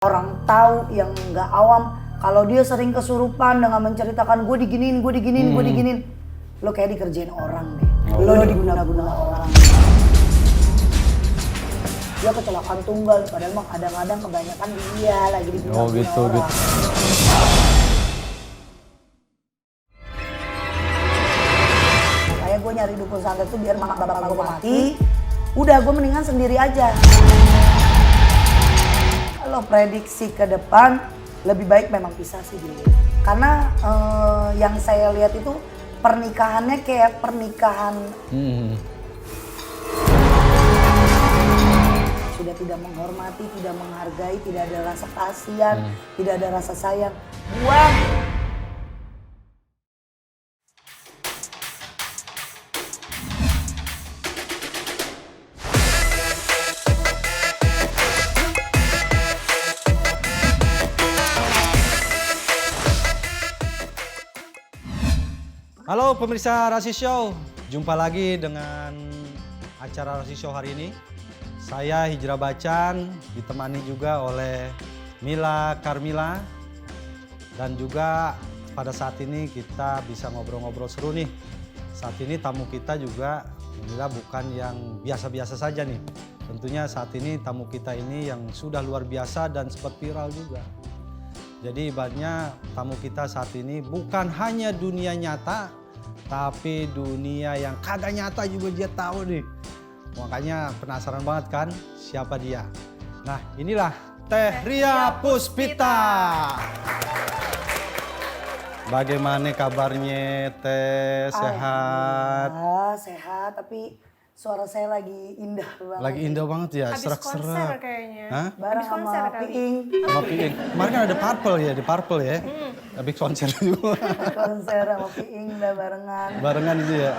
Orang tahu yang nggak awam kalau dia sering kesurupan dengan menceritakan gue diginiin, gue diginiin. Lo kayak dikerjain orang deh. Lo diguna-guna orang. Dia kecelakaan tunggal, padahal mah kadang-kadang kebanyakan dia lagi diguna-guna orang. Gitu. Makanya gue nyari dukun santet tuh biar mak bapak gue mati. Udah gue mendingan sendiri aja. Kalau prediksi ke depan lebih baik memang pisah sih dulu. Karena yang saya lihat itu pernikahannya kayak pernikahan sudah tidak menghormati, tidak menghargai, tidak ada rasa kasihan, tidak ada rasa sayang. Buang. Halo pemirsa Rasi Show, jumpa lagi dengan acara Rasi Show hari ini. Saya Hijrah Bacan, ditemani juga oleh Mila Karmila. Dan juga pada saat ini kita bisa ngobrol-ngobrol seru nih. Saat ini tamu kita juga Mila bukan yang biasa-biasa saja nih. Tentunya saat ini tamu kita ini yang sudah luar biasa dan sempat viral juga. Jadi ibaratnya tamu kita saat ini bukan hanya dunia nyata, tapi dunia yang kagak nyata juga dia tahu nih. Makanya penasaran banget kan siapa dia. Nah inilah Teh Ria Puspita. Bagaimana kabarnya Teh? Sehat? Sehat, tapi suara saya lagi indah banget. Lagi indah banget ya, Habis serak-serak. konser kayaknya. Hah? Bareng Habis konser sama kali. Piing. Sama Piing. Kemarin kan ada Purple ya, di Purple ya. Habis konser juga. Konser sama Piing udah barengan. Barengan itu ya.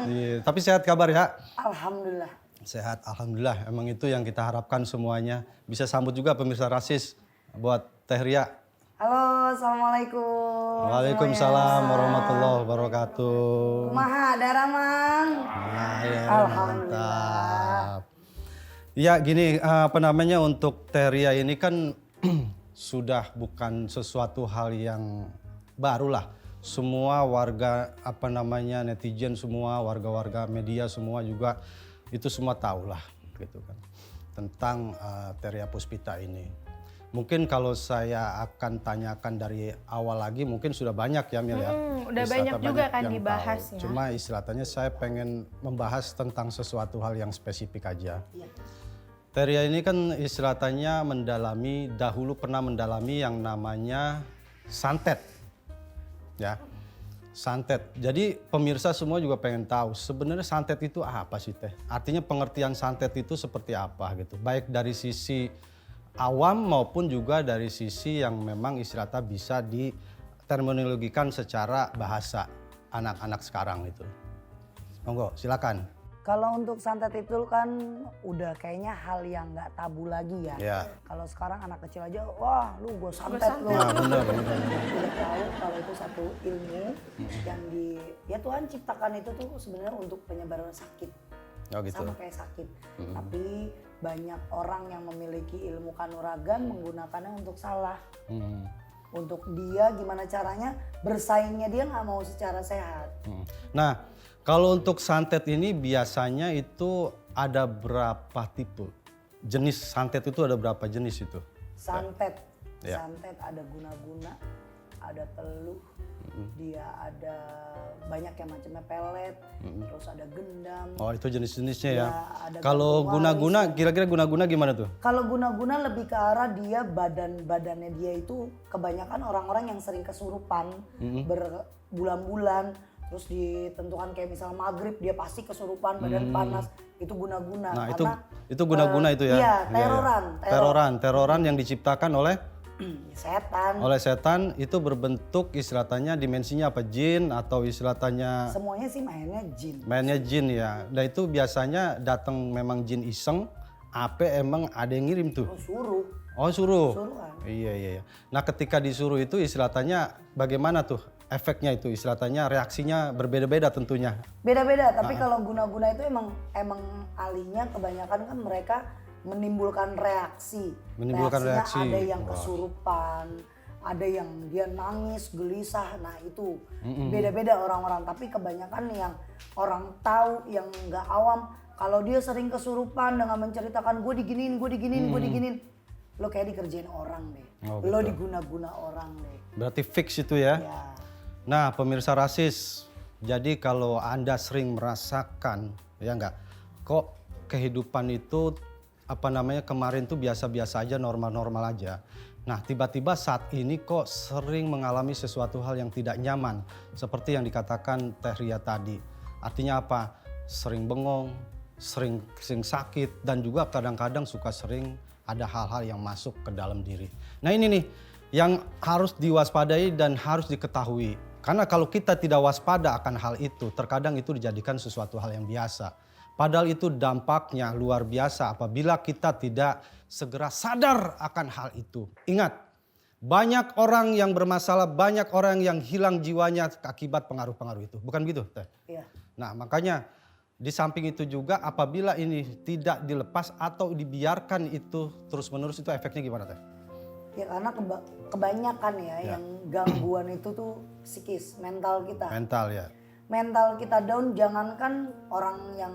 Iya. Tapi sehat kabar ya? Alhamdulillah. Sehat, alhamdulillah. Emang itu yang kita harapkan semuanya. Bisa sambut juga pemirsa Rasis buat Teh Ria. Halo, assalamualaikum. Waalaikumsalam warahmatullahi wabarakatuh. Kumaha, Dara Mang? Nah, ya, Alhamdulillah. mantap. Ya gini, apa namanya, untuk Teh Ria ini kan sudah bukan sesuatu hal yang baru lah. Semua warga, apa namanya, netizen semua, warga-warga media semua juga itu semua tahu lah gitu kan tentang Teh Ria Puspita ini. Mungkin kalau saya akan tanyakan dari awal lagi mungkin sudah banyak ya Mil ya. Udah banyak juga kan yang dibahasnya. tahu. Cuma istilahnya saya pengen membahas tentang sesuatu hal yang spesifik aja. Iya. Teh Ria ini kan istilahnya dahulu pernah mendalami yang namanya santet. Ya. Santet. Jadi pemirsa semua juga pengen tahu sebenarnya santet itu apa sih Teh? Artinya pengertian santet itu seperti apa gitu. Baik dari sisi awam maupun juga dari sisi yang memang istilahnya bisa diterminologikan secara bahasa anak-anak sekarang itu. Monggo, silakan. Kalau untuk santet itu kan udah kayaknya hal yang nggak tabu lagi ya. Ya. Kalau sekarang anak kecil aja, wah lu gue santet lu. Nah, benar. Udah tahu kalau itu satu ilmu yang ya Tuhan ciptakan itu tuh sebenarnya untuk penyebaran sakit. Oh gitu. Sama kayak sakit. Tapi banyak orang yang memiliki ilmu kanuragan menggunakannya untuk salah. Untuk dia gimana caranya bersaingnya dia nggak mau secara sehat. Nah, kalau untuk santet ini biasanya itu ada berapa tipe? Jenis santet itu ada berapa jenis itu? Santet, Ya. santet ada guna-guna, ada teluh, dia ada banyak yang macamnya pelet, terus ada gendam. Oh itu jenis-jenisnya ya. Ya, ada Kalau gantung guna-guna, kira-kira guna-guna gimana tuh? Kalau guna-guna lebih ke arah dia badannya dia itu kebanyakan orang-orang yang sering kesurupan berbulan-bulan, terus ditentukan kayak misalnya maghrib dia pasti kesurupan badan panas, itu guna-guna. Nah karena itu guna-guna itu ya? Iya, Iya. Teroran yang diciptakan oleh setan. itu berbentuk istilahnya dimensinya apa, jin atau istilahnya Semuanya sih mainnya jin. mainnya jin ya. Nah itu biasanya datang memang jin iseng, apa emang ada yang ngirim tuh? Oh, suruh. Oh suruh? Suruhan. Iya. Nah ketika disuruh itu istilahnya bagaimana tuh efeknya itu, istilahnya reaksinya berbeda-beda tentunya. Beda-beda, tapi kalau guna-guna itu emang alihnya kebanyakan kan mereka menimbulkan reaksi. Menimbulkan reaksi. Ada yang Wah. kesurupan, ada yang dia nangis, gelisah. Nah itu beda-beda orang-orang. Tapi kebanyakan yang orang tahu, yang nggak awam, kalau dia sering kesurupan dengan menceritakan gue diginiin, gue diginiin, lo kayak dikerjain orang deh. Oh, Lo gitu. diguna-guna orang deh. Berarti fix itu ya. Ya. Nah, pemirsa rasis, jadi kalau Anda sering merasakan, ya enggak, kok kehidupan itu kemarin tuh biasa-biasa aja, normal-normal aja. Nah, tiba-tiba saat ini kok sering mengalami sesuatu hal yang tidak nyaman, seperti yang dikatakan Teh Ria tadi. Artinya apa? Sering bengong, sering sakit, dan juga kadang-kadang suka sering ada hal-hal yang masuk ke dalam diri. Nah, ini nih yang harus diwaspadai dan harus diketahui. Karena kalau kita tidak waspada akan hal itu, terkadang itu dijadikan sesuatu hal yang biasa. Padahal itu dampaknya luar biasa apabila kita tidak segera sadar akan hal itu. Ingat, banyak orang yang bermasalah, banyak orang yang hilang jiwanya akibat pengaruh-pengaruh itu. Bukan begitu, Teh? Iya. Nah, makanya di samping itu juga apabila ini tidak dilepas atau dibiarkan itu terus-menerus, itu efeknya gimana, Teh? Ya karena kebanyakan ya yang gangguan itu tuh psikis, mental kita. Mental ya. Mental kita down, jangankan orang yang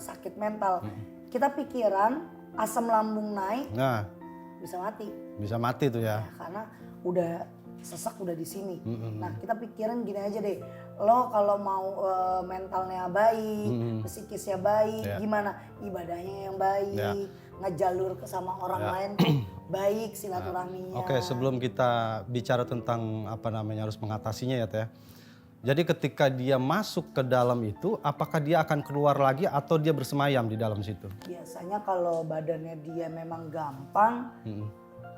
sakit mental. Kita pikiran, asam lambung naik, Nah, bisa mati. bisa mati tuh ya. Ya, karena udah sesak udah di sini. Nah kita pikiran gini aja deh, lo kalau mau mentalnya baik, psikisnya baik, gimana ibadahnya yang baik, ngejalur ke sama orang lain tuh baik silaturahminya. Oke, sebelum kita bicara tentang harus mengatasinya ya, Teh. Jadi ketika dia masuk ke dalam itu, apakah dia akan keluar lagi atau dia bersemayam di dalam situ? Biasanya kalau badannya dia memang gampang,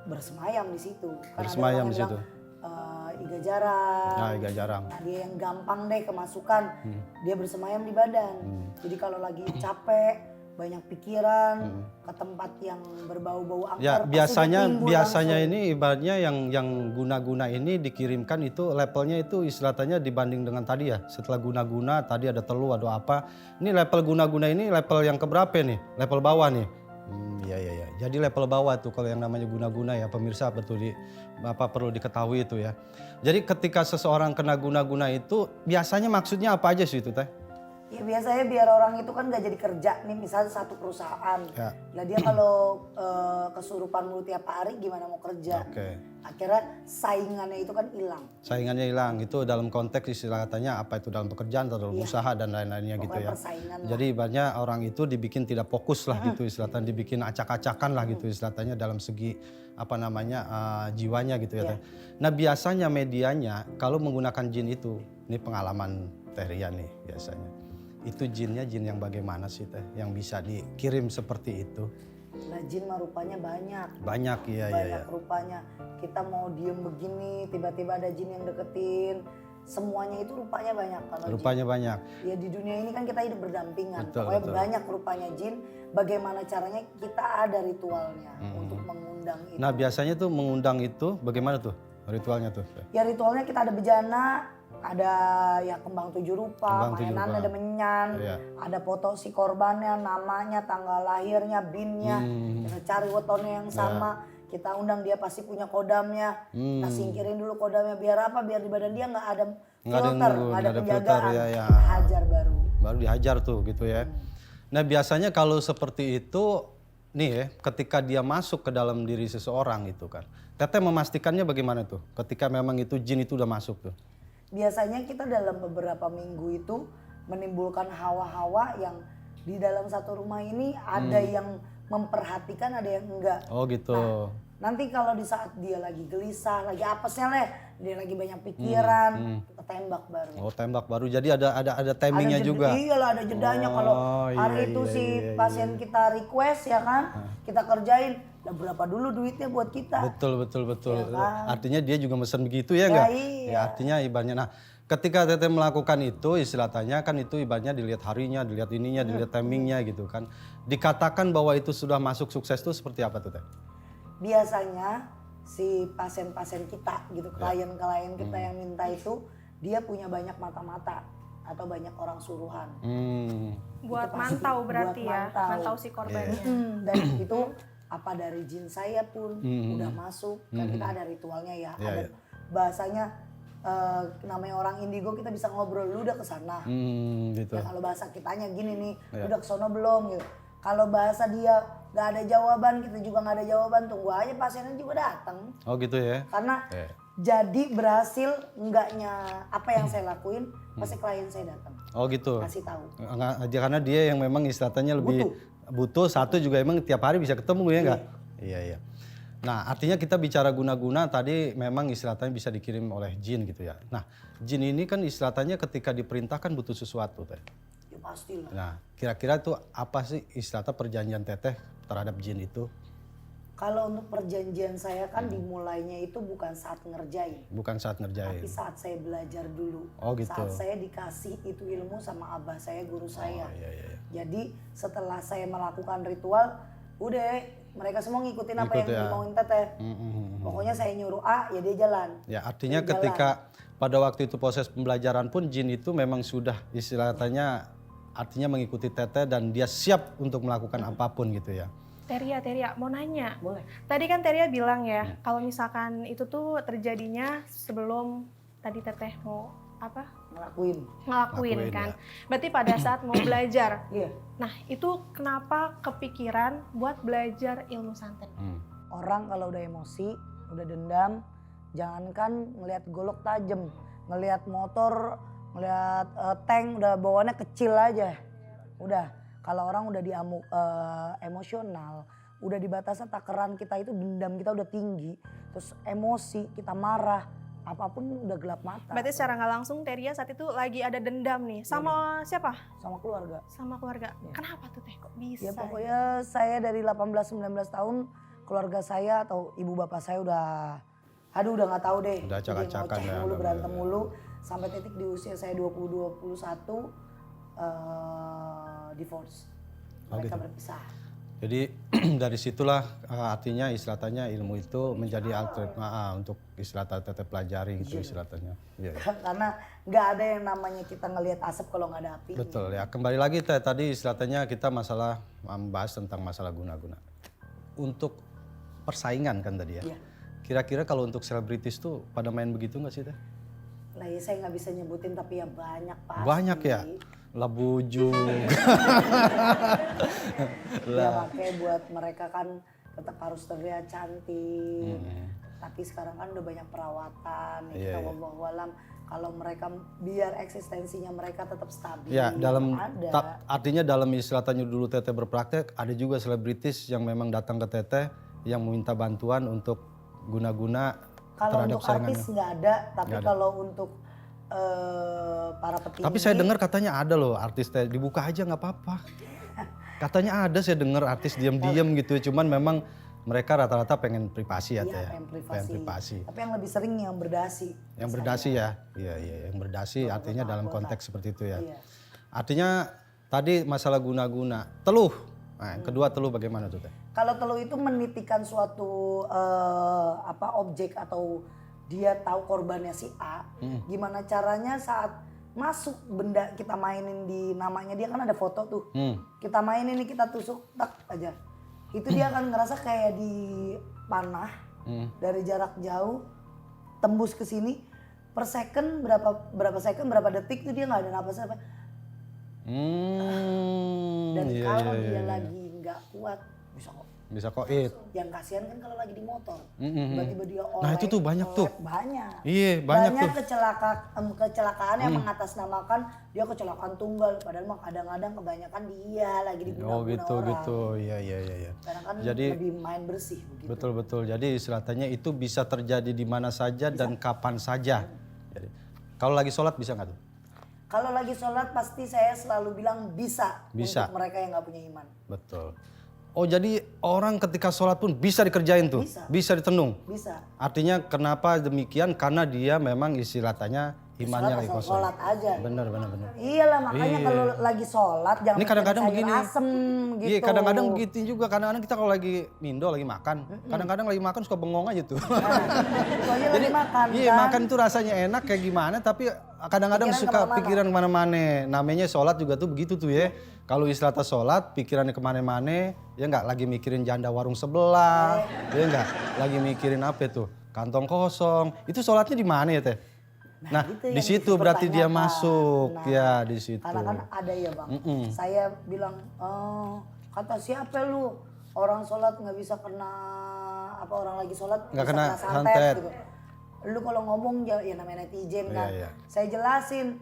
bersemayam di situ. Kan Bersemayam ada orang di yang situ. bilang, iga jarang. Nah, agak jarang. Nah dia yang gampang deh kemasukan, dia bersemayam di badan. Jadi kalau lagi capek, banyak pikiran, ke tempat yang berbau-bau angker. Ya, pasti dia timbul biasanya langsung. ini ibaratnya yang guna-guna ini dikirimkan itu levelnya itu istilahnya dibanding dengan tadi ya. Setelah guna-guna tadi ada telu, ada apa. Ini level guna-guna ini level yang keberapa nih? Level bawah nih. Iya. Jadi level bawah tuh kalau yang namanya guna-guna ya, pemirsa perlu diketahui itu ya. Jadi ketika seseorang kena guna-guna itu biasanya maksudnya apa aja sih itu, Teh? Ya biasanya biar orang itu kan gak jadi kerja nih, misalnya satu perusahaan. Ya. Lah dia kalau kesurupan mulu tiap hari gimana mau kerja? Oke. Akhirnya saingannya itu kan hilang. Saingannya hilang, itu dalam konteks istilah katanya apa itu dalam pekerjaan atau dalam usaha dan lain-lainnya gitu Pokoknya ya. persaingan lah. Jadi banyak orang itu dibikin tidak fokus lah gitu istilahnya, dibikin acak-acakan lah gitu istilahnya dalam segi jiwanya gitu ya. Teh. Nah biasanya medianya kalau menggunakan jin itu, ini pengalaman Teh Ria nih biasanya. Itu jinnya jin yang bagaimana sih, Teh? Yang bisa dikirim seperti itu? Lah jin mah rupanya banyak. Banyak, iya. Banyak rupanya. Kita mau diem begini, tiba-tiba ada jin yang deketin. Semuanya itu rupanya banyak. Kalau Rupanya banyak. ya di dunia ini kan kita hidup berdampingan. Betul, Pokoknya betul. banyak rupanya jin. Bagaimana caranya kita ada ritualnya untuk mengundang itu. Nah biasanya tuh mengundang itu bagaimana tuh ritualnya tuh? Teh? Ya ritualnya kita ada bejana, ada ya kembang 7 rupa, Kembang 7 mainan, rupa. ada menyan, Iya. ada foto si korbannya, namanya, tanggal lahirnya, binnya, kita cari wetonnya yang sama, kita undang dia pasti punya kodamnya, kita singkirin dulu kodamnya biar apa? Biar di badan dia nggak ada filter, nggak ada penjagaan, ya. hajar baru. Baru dihajar tuh gitu ya. Nah biasanya kalau seperti itu nih ya, ketika dia masuk ke dalam diri seseorang itu kan, Teteh memastikannya bagaimana tuh? Ketika memang itu jin itu udah masuk tuh. Biasanya kita dalam beberapa minggu itu menimbulkan hawa-hawa yang di dalam satu rumah ini ada yang memperhatikan, ada yang enggak. Oh gitu. Nanti kalau di saat dia lagi gelisah, lagi apesnya dia lagi banyak pikiran, kita tembak baru. Oh tembak baru. Jadi ada timingnya juga. Iyalah ada jedanya. Oh, Kalau iya, hari itu si pasien kita request ya kan, kita kerjain. Lah berapa dulu duitnya buat kita? Betul. Ya kan? Artinya dia juga mesen begitu ya enggak? iya. Ya artinya ibaratnya. Nah ketika Teteh melakukan itu istilahnya kan itu ibaratnya dilihat harinya, dilihat ininya, dilihat timingnya gitu kan. Dikatakan bahwa itu sudah masuk sukses tuh seperti apa tuh Teh? Biasanya si pasien-pasien kita gitu, klien-klien kita yang minta itu dia punya banyak mata-mata. atau banyak orang suruhan. Buat Itu pasti mantau berarti buat ya, mantau. mantau si korbannya. Dan itu apa dari jin saya pun udah masuk. Kan kita ada ritualnya ya, Iya, ada iya. bahasanya namanya orang indigo kita bisa ngobrol, lu udah kesana. Gitu. Ya kalau bahasa kitanya gini nih, lu udah kesono belum gitu. Kalau bahasa dia nggak ada jawaban, kita juga nggak ada jawaban, tunggu aja pasiennya juga datang. Oh gitu ya. Karena Iya. jadi berhasil enggaknya apa yang saya lakuin, pasti klien saya datang. Oh gitu. Kasih tahu. Karena dia yang memang istilahnya lebih butuh, satu juga emang tiap hari bisa ketemu ya enggak? Iya, iya. Nah, artinya kita bicara guna-guna tadi memang istilahnya bisa dikirim oleh jin gitu ya. Nah, jin ini kan istilahnya ketika diperintahkan butuh sesuatu teh. Ya pastilah. Nah, kira-kira tuh apa sih istilahnya perjanjian teteh terhadap jin itu? Kalau untuk perjanjian saya kan dimulainya itu bukan saat ngerjain, Bukan saat ngerjain. tapi saat saya belajar dulu. Oh, gitu. Saat saya dikasih itu ilmu sama abah saya, guru saya. Iya, iya, iya. Jadi setelah saya melakukan ritual, udah mereka semua ngikutin apa Ngikut yang ya. dimauin teteh. Pokoknya saya nyuruh A, ya dia jalan. Ya, artinya Dia ketika pada waktu itu proses pembelajaran pun jin itu memang sudah istilahnya artinya mengikuti teteh dan dia siap untuk melakukan apapun gitu ya. Teria, mau nanya. Boleh. Tadi kan Teria bilang ya, kalau misalkan itu tuh terjadinya sebelum tadi teteh mau apa? Ngelakuin. Ngelakuin Ngelakuin, kan. ya. Berarti pada saat mau belajar. Iya. Nah, itu kenapa kepikiran buat belajar ilmu santet? Orang kalau udah emosi, udah dendam, jangankan ngelihat golok tajam, ngelihat motor, ngelihat tank udah bawaannya kecil aja. Udah, kalau orang udah emosional, udah di batasan takaran kita itu dendam kita udah tinggi, terus emosi, kita marah, apapun udah gelap mata. Berarti secara nggak langsung Teria saat itu lagi ada dendam nih. Sama siapa? Sama keluarga. Sama keluarga. Kenapa tuh teh? Kok bisa? Ya pokoknya saya dari 18-19 tahun, keluarga saya atau ibu bapak saya udah nggak tahu deh. Udah Jadi acak-acakan ngoceh ya, mulu, udah berantem mulai. mulu. Sampai titik di usia saya 20-21 divorce. Oh, Mereka gitu. berpisah. Jadi dari situlah artinya istilahnya ilmu itu menjadi alternatif untuk istilah teteh pelajari gitu istilahnya. Iya, iya. Karena nggak ada yang namanya kita ngelihat asap kalau nggak ada api. Betul ya. Kembali lagi teh tadi istilahnya kita masalah membahas tentang masalah guna-guna. Untuk persaingan kan tadi ya. Iya. Kira-kira kalau untuk selebritis tuh pada main begitu nggak sih teh? Nah ya saya nggak bisa nyebutin tapi ya banyak pasti. Banyak ya. Labujung. Ya makanya buat mereka kan tetap harus terlihat cantik. Tapi sekarang kan udah banyak perawatan. Ya kita wallahualam kalau mereka biar eksistensinya mereka tetap stabil. Ya, dalam ada. artinya dalam istilahnya dulu teteh berpraktek ada juga selebritis yang memang datang ke teteh yang meminta bantuan untuk guna-guna Kalau terhadap untuk saingannya. artis nggak ada, tapi Nggak ada. kalau untuk para petinggi. Tapi saya dengar katanya ada loh artis teh dibuka aja nggak apa-apa. Katanya ada saya dengar artis diam-diam gitu, cuman memang mereka rata-rata pengen privasi ya teh. Iya, pengen privasi. Tapi yang lebih sering yang berdasi. Yang berdasi ya, iya yang berdasi artinya dalam konteks seperti itu ya. Iya. Artinya tadi masalah guna-guna, teluh. Nah, yang kedua teluh bagaimana tuh teh? Kalau teluh itu menitikan suatu objek atau dia tahu korbannya si A, gimana caranya saat masuk benda kita mainin di namanya dia kan ada foto tuh, kita mainin ini kita tusuk tak aja, itu dia akan ngerasa kayak dipanah dari jarak jauh tembus ke sini per second berapa second berapa detik tuh dia nggak ada napas apa. Dan Iya, kalau iya, dia iya. lagi nggak kuat bisa kok. Bisa koit. Yang kasihan kan kalau lagi di motor, tiba-tiba dia oleng. Nah, itu tuh banyak tuh. Banyak. Iya, banyak tuh. Kecelakaan yang mengatasnamakan dia kecelakaan tunggal, padahal mah kadang-kadang kebanyakan dia lagi diguna-guna Oh gitu orang. gitu, iya. Kadang kan Jadi lebih main bersih begitu. betul. Jadi istilahnya itu bisa terjadi di mana saja dan kapan saja. Jadi, kalau lagi sholat bisa nggak tuh? Kalau lagi sholat pasti saya selalu bilang bisa. Bisa. Untuk mereka yang nggak punya iman. Betul. Oh jadi orang ketika sholat pun bisa dikerjain tuh, bisa ditenung. Bisa. Artinya kenapa demikian? Karena dia memang istilahnya imannya lagi asal kosong. sholat aja. Bener. Iyalah makanya Iya. kalau lagi sholat jangan Ini kadang-kadang makan sayur begini. asem gitu. Iya kadang-kadang begitu juga, kadang-kadang kita kalau lagi mindo lagi makan, kadang-kadang lagi makan suka bengong aja tuh. Soalnya lagi makan Iya kan. makan tuh rasanya enak kayak gimana, tapi kadang-kadang Pikiran suka kemana-mana. pikiran kemana-mana. Namanya sholat juga tuh begitu tuh ya. Kalau istilahnya sholat, pikirannya kemana-mana, ya nggak lagi mikirin janda warung sebelah, ya nggak lagi mikirin apa tuh, kantong kosong. Itu sholatnya di mana ya teh? Nah, gitu di yang situ berarti dia dipertanyakan. masuk, Nah, ya di situ. Karena kan ada ya bang, saya bilang, kata siapa lu orang sholat nggak bisa kena apa orang lagi sholat Nggak bisa kena santet santet. gitu. Lu kalau ngomong ya namanya netizen kan, Iya. saya jelasin.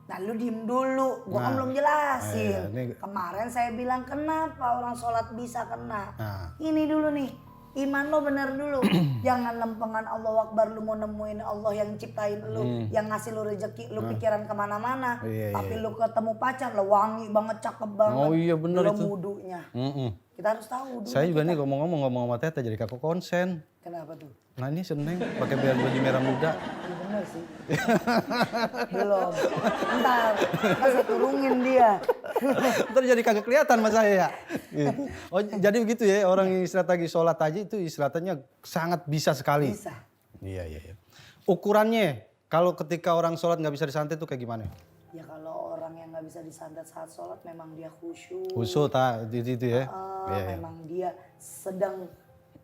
Nah lu diem dulu, gua kan belum jelasin. iya, ini- Kemarin saya bilang kenapa orang sholat bisa kena. Nah. Ini dulu nih, iman lo bener dulu. Jangan lempengan Allahu Akbar lu mau nemuin Allah yang ciptain lu, yang ngasih lu rezeki, lu pikiran kemana-mana. Iya, Tapi lu ketemu pacar, lo wangi banget, cakep banget. Oh iya, bener Belum itu. wudunya. Mm-mm. Kita harus tahu dulu. Saya juga nih ngomong sama Tete jadi kakak konsen. Kenapa tuh? Nah ini seneng pakai baju merah muda. Iya bener sih. Belum. Ntar saya turungin dia. Ntar jadi kagak kelihatan sama saya ya. Oh jadi begitu ya, orang yang istilah lagi sholat aja itu istilahnya sangat bisa sekali. Bisa. Iya. Ukurannya kalau ketika orang sholat nggak bisa disantet tuh kayak gimana? Ya kalau orang yang nggak bisa disantet saat sholat memang dia khusyuk. Khusyuk itu ya. Iya. Memang dia sedang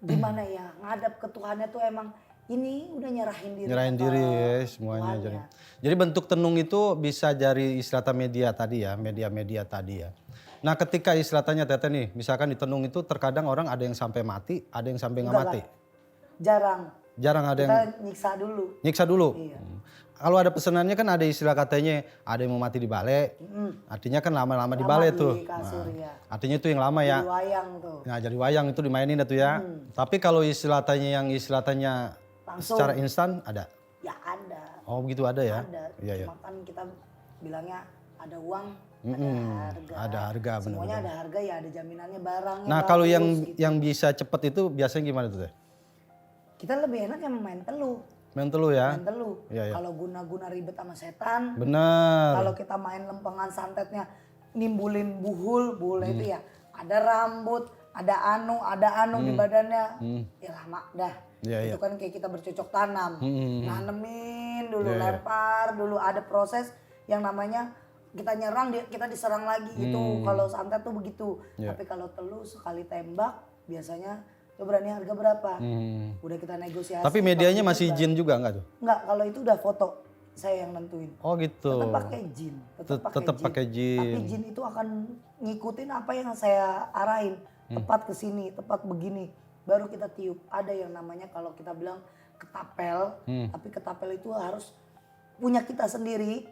gimana ya ngadap ke Tuhannya tuh emang ini udah nyerahin diri. Nyerahin ke diri ya semuanya. Tuhannya. Jadi bentuk tenung itu bisa dari istilah media tadi ya, media-media tadi ya. Nah ketika istilahnya Tete nih, misalkan di tenung itu terkadang orang ada yang sampai mati, ada yang sampai nggak Enggak mati. lah. Jarang. Jarang ada yang Kita nyiksa dulu. nyiksa dulu. Iya. Kalau ada pesanannya kan ada istilah katanya ada yang mau mati di balai. Artinya kan lama-lama di balai tuh. Di kasur ya. Artinya itu yang lama ya. Di wayang tuh. Nah jadi wayang itu dimainin itu ya. Tapi kalau istilahnya yang istilahnya Langsung. secara instan ada. Ya ada. Oh begitu ada ya. Ada. Iya. Cuma kan kita bilangnya ada uang, Mm-mm. ada harga. Ada harga Semuanya benar-benar. ada harga ya ada jaminannya barangnya. Nah kalau bagus, yang gitu. yang bisa cepet itu biasanya gimana tuh teh? Kita lebih enak yang main teluh. Main teluh ya. Main teluh. Iya. Kalau guna-guna ribet sama setan, Bener. kalau kita main lempengan santetnya nimbulin buhulnya itu ya ada rambut, ada anu di badannya, ya lama dah. Iya, Itu kan kayak kita bercocok tanam, nanemin dulu, Iya. lempar dulu, ada proses yang namanya kita nyerang, kita diserang lagi itu. Kalau santet tuh begitu. Iya. Tapi kalau teluh sekali tembak biasanya lo berani harga berapa? Udah kita negosiasi. Tapi medianya masih jin juga enggak tuh? Enggak, kalau itu udah foto saya yang nentuin. Oh gitu. Tetap pakai jin, Tetap pakai jin. Tapi jin itu akan ngikutin apa yang saya arahin, tepat ke sini, tepat begini, baru kita tiup. Ada yang namanya kalau kita bilang ketapel, tapi ketapel itu harus punya kita sendiri.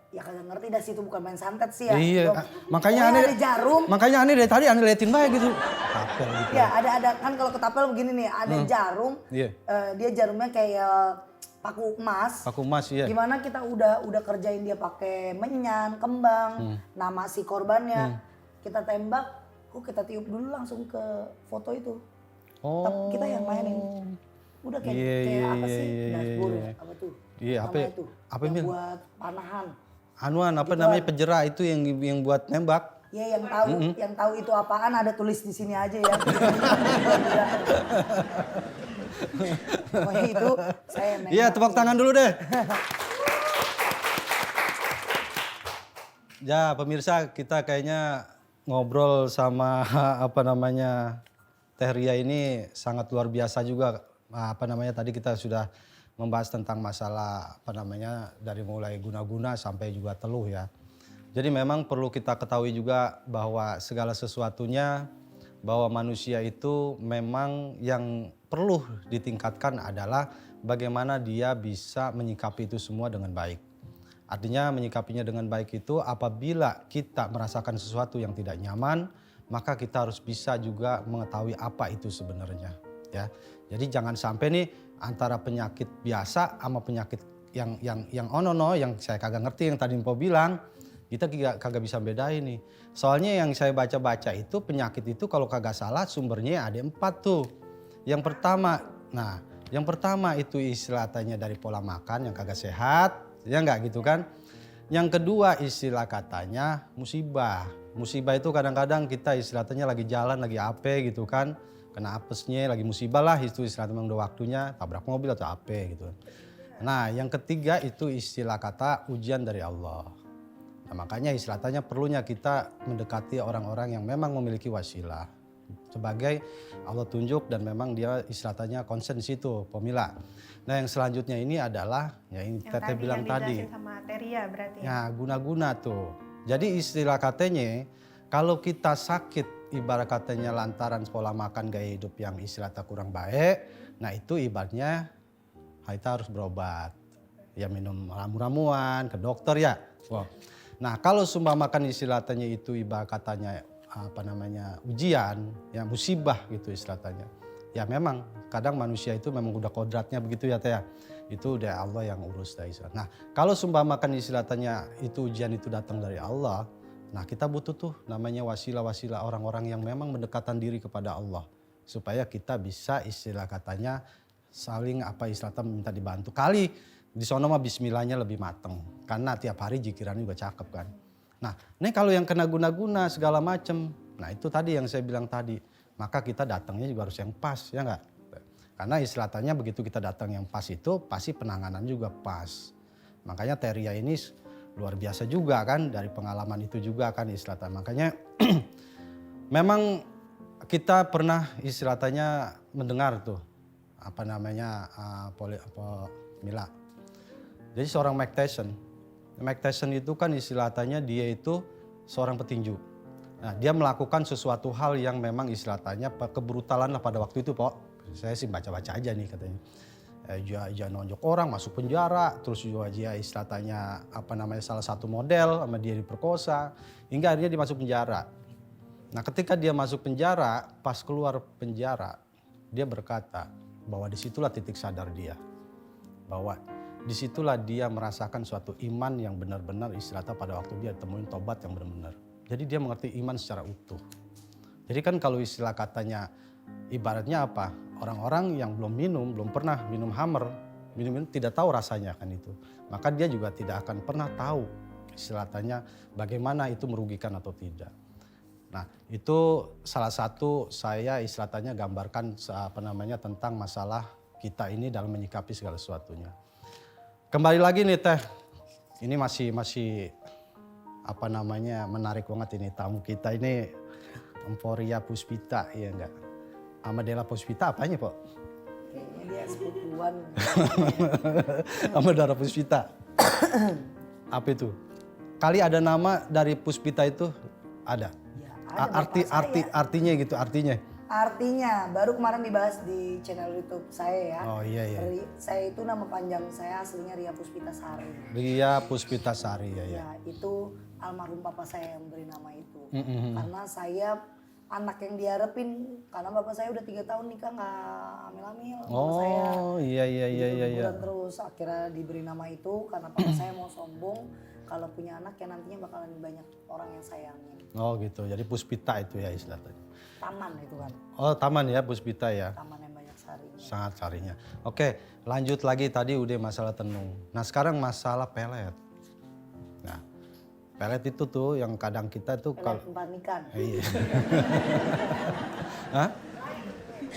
Ya kagak ngerti dah situ bukan main santet sih ya. Iya, makanya Pokoknya aneh ada jarum. Makanya aneh dari tadi aneh liatin bae gitu. Tapel gitu. Ya ada kan kalau ketapel begini nih, ada jarum. Iya. Dia jarumnya kayak paku emas. Paku emas ya. Gimana kita udah kerjain dia pakai menyan, kembang, nama si korbannya. Kita tembak, kita tiup dulu langsung ke foto itu. Oh. Kita yang mainin. Udah kayak, Iya, apa iya, sih? iya, Dashboard iya. apa tuh? Iya, apa Namanya ya? tuh? Apa yang Mil? buat panahan. Anuan apa namanya pejera itu yang buat nembak. Ya yang tahu itu apaan ada tulis di sini aja ya. Pokoknya itu saya nembak. Iya, tepuk tangan dulu deh. Ya, pemirsa, kita kayaknya ngobrol sama apa namanya Teh Ria ini sangat luar biasa juga. Apa namanya tadi kita sudah membahas tentang masalah apa namanya dari mulai guna-guna sampai juga teluh ya. Jadi memang perlu kita ketahui juga bahwa segala sesuatunya bahwa manusia itu memang yang perlu ditingkatkan adalah bagaimana dia bisa menyikapi itu semua dengan baik. Artinya menyikapinya dengan baik itu apabila kita merasakan sesuatu yang tidak nyaman, maka kita harus bisa juga mengetahui apa itu sebenarnya ya. Jadi jangan sampai nih antara penyakit biasa sama penyakit yang yang saya kagak ngerti yang tadi Mpo bilang, kita kagak bisa bedain nih. Soalnya yang saya baca-baca itu penyakit itu kalau kagak salah sumbernya ada 4 tuh. Yang pertama itu istilahnya dari pola makan yang kagak sehat. Ya enggak gitu kan. Yang kedua istilah katanya musibah. Musibah itu kadang-kadang kita istilahnya lagi jalan, lagi apa gitu kan. Kena apesnya, lagi musibah lah itu istilahnya memang udah waktunya tabrak mobil atau apa gitu. Nah yang ketiga itu istilah kata ujian dari Allah. Nah, makanya istilahnya perlunya kita mendekati orang-orang yang memang memiliki wasilah. Sebagai Allah tunjuk dan memang dia istilahnya konsen di situ, Pomila. Nah yang selanjutnya ini adalah ya ini Yang Teteh bilang yang tadi. dijelasin sama Teria berarti ya. Ya guna-guna tuh. Jadi istilah katanya kalau kita sakit ibarat katanya lantaran pola makan gaya hidup yang istilahnya kurang baik. Nah itu ibaratnya kita harus berobat. Ya minum ramu-ramuan ke dokter ya. Wow. Nah kalau sumpah makan istilahnya itu ibarat katanya apa namanya ujian, ya musibah gitu istilahnya. Ya memang kadang manusia itu memang udah kodratnya begitu ya Teh. Itu udah Allah yang urus dari sana. Nah kalau sumpah makan istilahnya itu ujian itu datang dari Allah. Nah kita butuh tuh namanya wasilah-wasilah orang-orang yang memang mendekatan diri kepada Allah. Supaya kita bisa istilah katanya saling apa istilahnya minta dibantu. Kali di sono mah bismillahnya lebih mateng. Karena tiap hari jikirannya juga cakep kan. Nah ini kalau yang kena guna-guna segala macem. Nah itu tadi yang saya bilang tadi. Maka kita datangnya juga harus yang pas ya enggak. Karena istilahnya begitu kita datang yang pas itu pasti penanganan juga pas. Makanya Teria ini luar biasa juga kan dari pengalaman itu juga kan istilahnya. Makanya memang kita pernah istilahnya mendengar tuh apa namanya Mila. Jadi seorang Mike Tyson itu kan istilahnya dia itu seorang petinju. Nah dia melakukan sesuatu hal yang memang istilahnya kebrutalan lah pada waktu itu Pok. Saya sih baca-baca aja nih katanya. Dia nonjok orang masuk penjara, terus juga dia istilahnya apa namanya salah satu model sama dia diperkosa, hingga akhirnya dia masuk penjara. Nah ketika dia masuk penjara, pas keluar penjara, dia berkata bahwa disitulah titik sadar dia. Bahwa disitulah dia merasakan suatu iman yang benar-benar istilahnya pada waktu dia temuin tobat yang benar-benar. Jadi dia mengerti iman secara utuh. Jadi kan kalau istilah katanya ibaratnya apa? Orang-orang yang belum pernah minum Hammer, minum tidak tahu rasanya kan itu. Maka dia juga tidak akan pernah tahu istilahnya bagaimana itu merugikan atau tidak. Nah itu salah satu saya istilahnya gambarkan apa namanya tentang masalah kita ini dalam menyikapi segala sesuatunya. Kembali lagi nih Teh, ini masih apa namanya menarik banget ini tamu kita ini Emporia Puspita ya enggak? Amadela Puspita apanya Pak? Kayaknya dia sepupuan. Amadela Puspita. Apa itu? Kali ada nama dari Puspita itu ada? Ya, ada artinya gitu artinya? Artinya baru kemarin dibahas di channel YouTube saya ya. Oh iya. Saya itu nama panjang saya aslinya Ria Puspita Sari. Ria Puspita Sari ya. Ya itu almarhum papa saya yang beri nama itu. Karena saya anak yang diharapin karena bapak saya udah 3 tahun nikah nggak hamil-hamil. Saya Iya. Terus akhirnya diberi nama itu karena papa saya mau sombong kalau punya anak yang nantinya bakalan banyak orang yang sayangin. Oh gitu, jadi Puspita itu ya istilahnya. Taman itu kan. Oh taman ya Puspita ya. Taman yang banyak sarinya. Sangat sarinya. Oke lanjut lagi tadi udah masalah tenung. Nah sekarang masalah pelet. Nah pelet itu tuh yang kadang kita tuh Pelet panikan. Iya. Hah?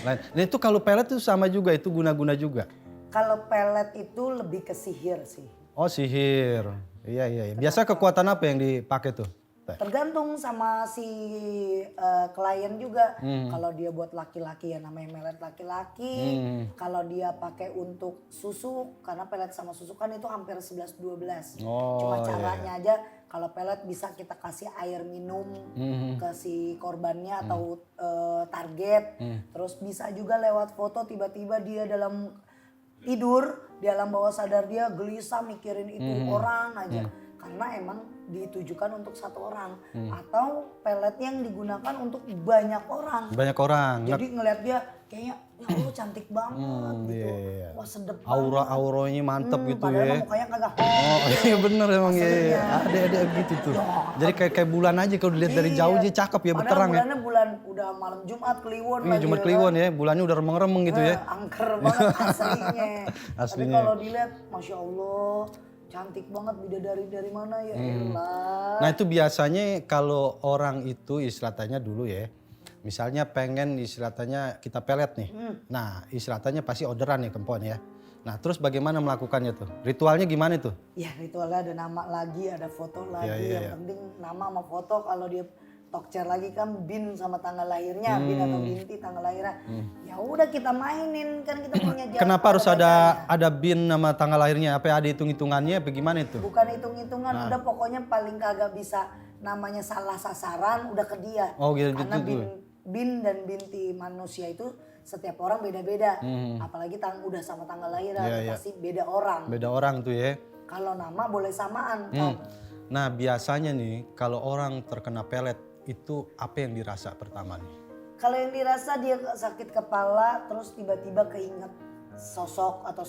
Lain. Nah itu kalau pelet itu sama juga, itu guna-guna juga? Kalau pelet itu lebih ke sihir sih. Oh sihir, iya. Biasa kekuatan apa yang dipakai tuh? Tergantung sama si klien juga. Kalau dia buat laki-laki ya namanya pelet laki-laki. Kalau dia pakai untuk susu, karena pelet sama susu kan itu hampir 11-12. Cuma caranya aja kalau pelet bisa kita kasih air minum ke si korbannya atau target. Terus bisa juga lewat foto tiba-tiba dia dalam tidur, di alam bawah sadar dia gelisah mikirin itu orang aja. Karena emang ditujukan untuk satu orang. Atau pelet yang digunakan untuk banyak orang. Banyak orang. Jadi ngeliat dia kayaknya ya Allah cantik banget gitu. Iya. Wah sedep banget. Auranya mantep gitu Padahal ya. mukanya kagak. Oh iya bener emang ya. Ada gitu tuh. Jadi kayak bulan aja kalau dilihat dari jauh dia cakep ya, berterang ya. Padahal bulan udah malam Jumat Kliwon lagi. Jumat ya Kliwon kan? ya, bulannya udah remeng-remeng gitu ya. Angker banget aslinya. Tapi Aslinya. kalau dilihat Masya Allah cantik banget, bidadari dari mana ya elah. Nah itu biasanya kalau orang itu istilahnya dulu ya, misalnya pengen istilahnya kita pelet nih. Nah istilahnya pasti orderan ya kempon ya. Nah terus bagaimana melakukannya tuh? Ritualnya gimana tuh? Ya ritualnya ada nama lagi, ada foto lagi. Iya, Yang penting nama sama foto. Kalau dia talkshare lagi kan bin sama tanggal lahirnya, bin atau binti tanggal lahirnya. Ya udah kita mainin kan kita punya jadwal. Kenapa harus bacanya. ada bin nama tanggal lahirnya? Apa ada hitung-hitungannya? Apa gimana itu? Bukan hitung-hitungan, udah pokoknya paling kagak bisa namanya salah sasaran udah ke dia. Oh gitu Karena gitu. bin dan binti manusia itu setiap orang beda-beda. Apalagi udah sama tanggal lahirnya Iya. pasti beda orang. Beda orang tuh ya. Kalau nama boleh samaan kan. Nah biasanya nih kalau orang terkena pelet itu apa yang dirasa pertama nih? Kalau yang dirasa dia sakit kepala terus tiba-tiba keinget sosok atau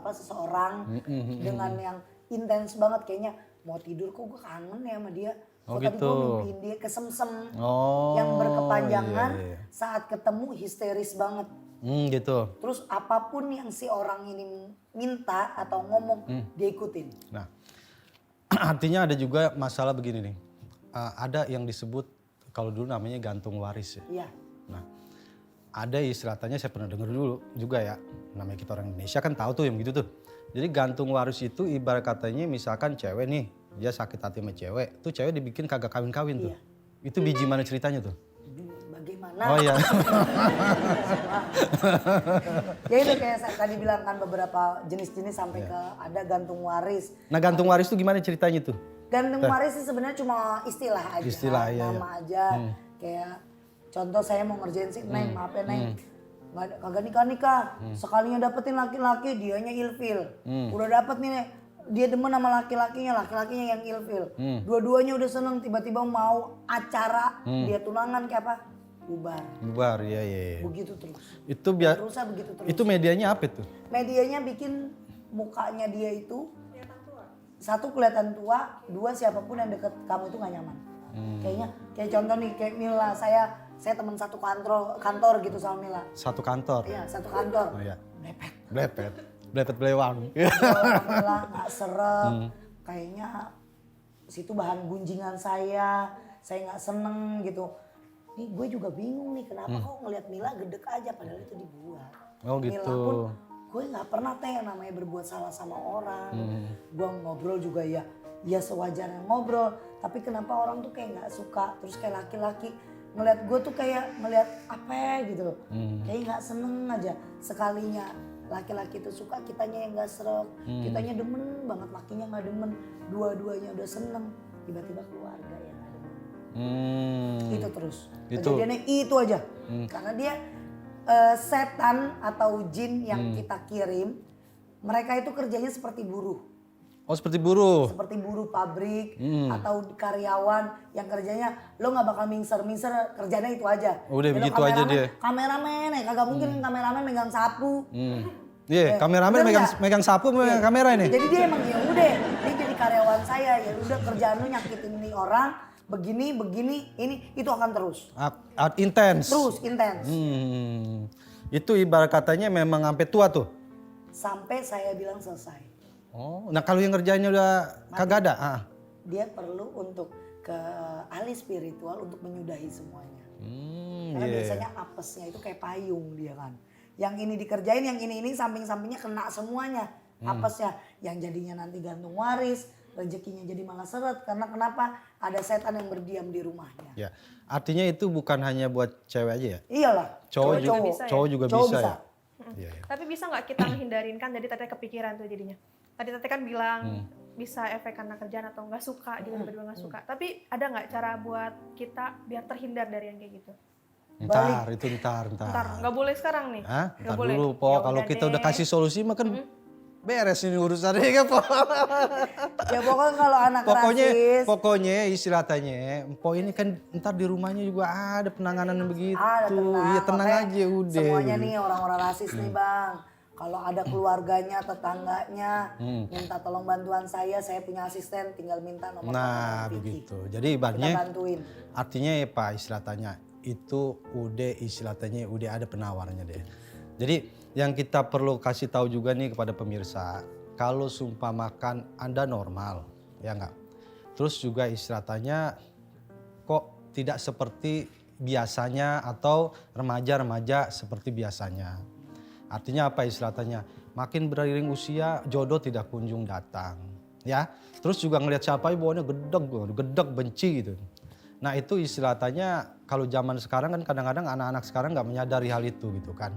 seseorang dengan yang intens banget kayaknya mau tidur kok gue kangen ya sama dia. Oh, Kok tadi gitu. gue mimpiin dia kesemsem. Oh Yang berkepanjangan iya. saat ketemu histeris banget. Gitu. Terus apapun yang si orang ini minta atau ngomong dia ikutin. Nah artinya ada juga masalah begini nih. Ada yang disebut kalau dulu namanya gantung waris ya. Iya. Nah, ada istilahnya saya pernah dengar dulu juga ya. Namanya kita orang Indonesia kan tahu tuh yang gitu tuh. Jadi gantung waris itu ibarat katanya misalkan cewek nih, dia sakit hati sama cewek, tuh cewek dibikin kagak kawin-kawin tuh. Iya. Itu biji mana ceritanya tuh? Bagaimana? Oh iya. Ya itu kayak saya tadi bilang kan beberapa jenis-jenis sampai ke ada gantung waris. Nah gantung waris tuh gimana ceritanya tuh? Gantung waris sih sebenarnya cuma istilah aja, Istilah, iya, nama aja. Kayak contoh saya mau ngerjain sih, Neng, maaf ya Neng, kagak nikah-nikah. Sekalinya dapetin laki-laki, dianya ilfil. Udah dapet nih, Nek, dia demen sama laki-lakinya yang ilfil. Dua-duanya udah seneng, tiba-tiba mau acara, dia tunangan kayak apa? Bubar. Bubar, iya. Begitu terus. Itu Terusnya begitu terus. itu medianya apa tuh? Medianya bikin mukanya dia itu satu kelihatan tua, dua siapapun yang deket kamu itu gak nyaman. Kayaknya kayak contoh nih kayak Mila, saya teman satu kantor gitu sama Mila. Satu kantor. Iya, satu kantor. Oh iya. Blepet. Blepet belewang. Mila gak serem. Kayaknya situ bahan gunjingan saya gak seneng gitu. Nih gue juga bingung nih kenapa kok ngelihat Mila gedek aja padahal itu dibuat. Oh Mila gitu. pun gue nggak pernah teh yang namanya berbuat salah sama orang. Gue ngobrol juga ya sewajarnya ngobrol. Tapi kenapa orang tuh kayak nggak suka terus kayak laki-laki ngelihat gue tuh kayak ngelihat apa gitu. Kayak nggak seneng aja sekalinya laki-laki itu suka kitanya yang nggak seret, kitanya demen banget lakinya nggak demen, dua-duanya udah seneng tiba-tiba keluarga yang nggak demen. Itu terus. Kejadiannya itu aja. Karena dia setan atau jin yang kita kirim, mereka itu kerjanya seperti buruh. Oh seperti buruh. Seperti buruh pabrik atau karyawan yang kerjanya lo nggak bakal mingser kerjanya itu aja. Udah Lo begitu aja dia. Kameramen ya kagak mungkin kameramen megang sapu. Iya, kameramen bener megang sapu megang kamera ini. Jadi dia emang ya udah dia jadi karyawan saya ya udah kerjaan lo nyakitin nih orang begini ini itu akan terus. Intens. Terus intens. Itu ibarat katanya memang sampai tua tuh. Sampai saya bilang selesai. Oh, nah kalau yang ngerjainnya udah kagak ada, Dia perlu untuk ke ahli spiritual untuk menyudahi semuanya. Karena biasanya apesnya itu kayak payung dia kan. Yang ini dikerjain, yang ini samping-sampingnya kena semuanya. Apesnya yang jadinya nanti gantung waris, rezekinya jadi malah seret. Karena kenapa? Ada setan yang berdiam di rumahnya. Ya, artinya itu bukan hanya buat cewek aja ya? Iyalah. Cowok juga bisa ya? Iya. Tapi bisa nggak kita menghindarin kan? Jadi teteh kepikiran tuh jadinya. Tadi teteh kan bilang bisa efek karena kerjaan atau nggak suka, dia tiba-tiba nggak suka. Tapi ada nggak cara buat kita biar terhindar dari yang kayak gitu? Ntar, Ntar, nggak boleh sekarang nih. Hah? Nggak Ntar boleh. dulu, Po. Ya Kalau udah kita udah deh. kasih solusi mah kan beres ini urusannya kan, Po. Ya pokoknya kalau anak rasis. Pokoknya istilahnya, Po ini kan ntar di rumahnya juga ada penanganan yang begitu. Iya tenang makanya aja udah. Semuanya nih orang-orang rasis nih Bang. Kalau ada keluarganya, tetangganya, minta tolong bantuan saya punya asisten, tinggal minta nomor Nah telepon Vicky. begitu. Jadi Kita ibaratnya bantuin. artinya ya Pak istilahnya itu udah ada penawarannya deh. Jadi yang kita perlu kasih tahu juga nih kepada pemirsa, kalau sumpamakan Anda normal, ya enggak? Terus juga istilahnya kok tidak seperti biasanya atau remaja-remaja seperti biasanya. Artinya apa istilahnya? Makin beriring usia jodoh tidak kunjung datang, ya. Terus juga ngelihat siapa bawahnya gedeg benci gitu. Nah itu istilahnya kalau zaman sekarang kan kadang-kadang anak-anak sekarang nggak menyadari hal itu gitu kan.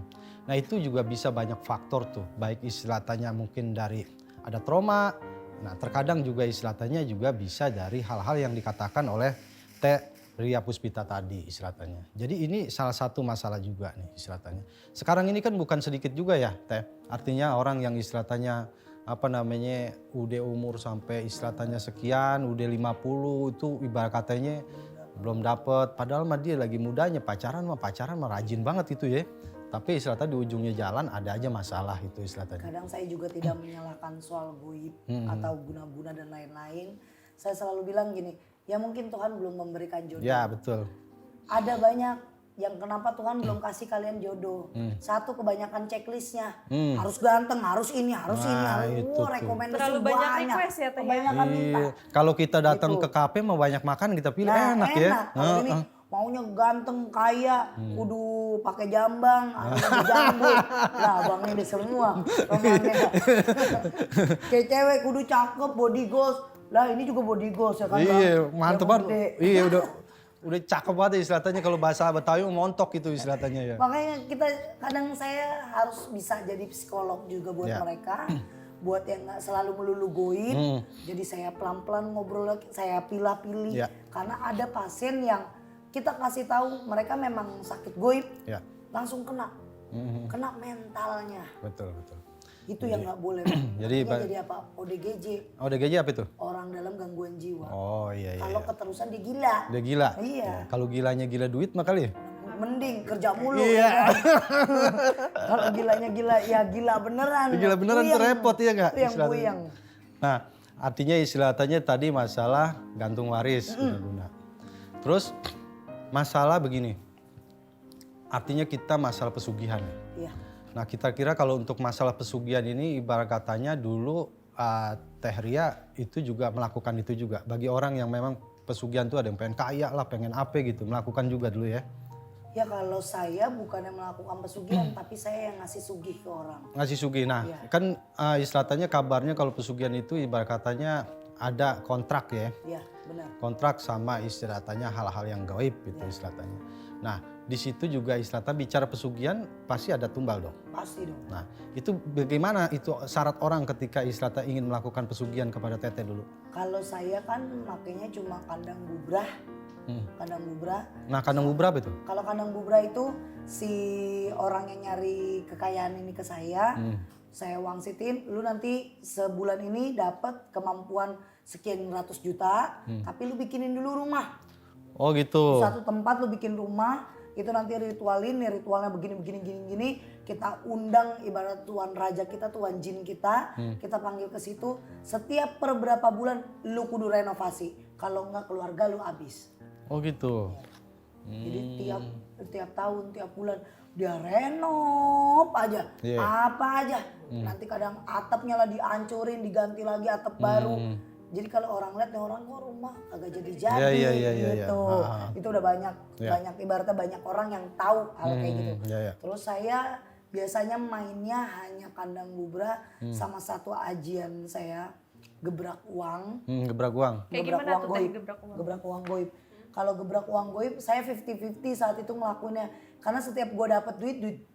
Nah itu juga bisa banyak faktor tuh, baik istilahnya mungkin dari ada trauma. Nah terkadang juga istilahnya juga bisa dari hal-hal yang dikatakan oleh Teh Ria Puspita tadi istilahnya. Jadi ini salah satu masalah juga nih istilahnya. Sekarang ini kan bukan sedikit juga ya Teh. Artinya orang yang istilahnya udah umur sampai istilahnya sekian, udah 50 itu ibarat katanya belum dapet. Padahal mah dia lagi mudanya pacaran mah rajin banget itu ya. Tapi istilahnya di ujungnya jalan ada aja masalah itu istilahnya. Kadang saya juga tidak menyalahkan soal goib atau guna-guna dan lain-lain. Saya selalu bilang gini, ya mungkin Tuhan belum memberikan jodoh. Ya betul. Ada banyak yang kenapa Tuhan belum kasih kalian jodoh. Satu, kebanyakan checklistnya. Harus ganteng, harus ini, harus ini. Itu Rekomendasi Terlalu banyak request ya Teh. Kebanyakan minta. Kalau kita datang Gitu. ke kafe mau banyak makan kita pilih Nah, enak ya. Kalau ini maunya ganteng, kaya, kudu pakai jambang, ada jambul. Nah, abangnya deh semua. Romannya. Kayak cewek kudu cakep, body goals. Lah ini juga body goals ya kan. Iya, Bang? mantep Yang banget. gede. Iya udah cakep banget istilahnya kalau bahasa Betawi montok itu istilahnya ya. Makanya kita kadang saya harus bisa jadi psikolog juga buat Ya. mereka. Buat yang gak selalu melulu goib. Jadi saya pelan-pelan ngobrol, saya pilih-pilih. Ya. Karena ada pasien yang kita kasih tahu mereka memang sakit goib. Ya, Langsung kena. Kena mentalnya. betul. Itu yang gak boleh. Jadi Makanya jadi apa? ODGJ. ODGJ apa itu? Orang dalam gangguan jiwa. Oh iya. Kalau keterusan dia gila. Dia gila. Iya. Ya, kalau gilanya gila duit mah kali ya? Mending kerja mulu. Iya. Ya. Kalau gilanya gila, ya gila beneran. Gila beneran Puyeng. tuh repot ya nggak? Itu yang Istilahnya. puyeng. Nah, artinya istilahnya tadi masalah gantung waris guna-guna. Terus masalah begini. Artinya kita masalah pesugihan. Iya. Nah, kita kira kalau untuk masalah pesugihan ini ibarat katanya dulu Teh Ria itu juga melakukan itu juga. Bagi orang yang memang pesugihan tuh ada yang pengen kaya lah, pengen apa gitu, melakukan juga dulu ya. Ya kalau saya bukannya melakukan pesugihan, tapi saya yang ngasih sugih ke orang. Ngasih sugih. Nah, Iya. kan istilahnya kabarnya kalau pesugihan itu ibarat katanya ada kontrak ya. Iya, benar. Kontrak sama istilahnya hal-hal yang gaib gitu istilahnya. Nah, di situ juga istilahnya bicara pesugihan pasti ada tumbal dong. Pasti dong. Nah, itu bagaimana itu syarat orang ketika istilahnya ingin melakukan pesugihan kepada Teteh dulu? Kalau saya kan makanya cuma kandang bubrah. Kandang bubrah. Nah, kandang berapa itu? Kalau kandang bubrah itu si orang yang nyari kekayaan ini ke saya wangsitin, lu nanti sebulan ini dapat kemampuan sekian ratus juta, tapi lu bikinin dulu rumah. Oh gitu. Satu tempat lu bikin rumah, itu nanti ritualin, nih ritualnya begini, kita undang ibarat tuan raja kita, tuan jin kita, kita panggil ke situ, setiap per berapa bulan lu kudu renovasi, kalau enggak keluarga lu habis. Oh gitu. Jadi tiap tahun, tiap bulan dia renov aja, Iya. apa aja. Nanti kadang atapnya lah dihancurin, diganti lagi atap baru. Jadi kalau orang lihat nih orang kok rumah kagak jadi-jadi Iya. gitu. Itu udah banyak ibaratnya banyak orang yang tahu hal kayak gitu. Iya. Terus saya biasanya mainnya hanya kandang bubrah sama satu ajian saya gebrak uang. Gebrak uang. Kayak Gebrak gimana uang tuh Teh goib. gebrak uang? Gebrak uang goib. Kalau gebrak uang goib saya 50-50 saat itu ngelakuinnya. Karena setiap gue dapet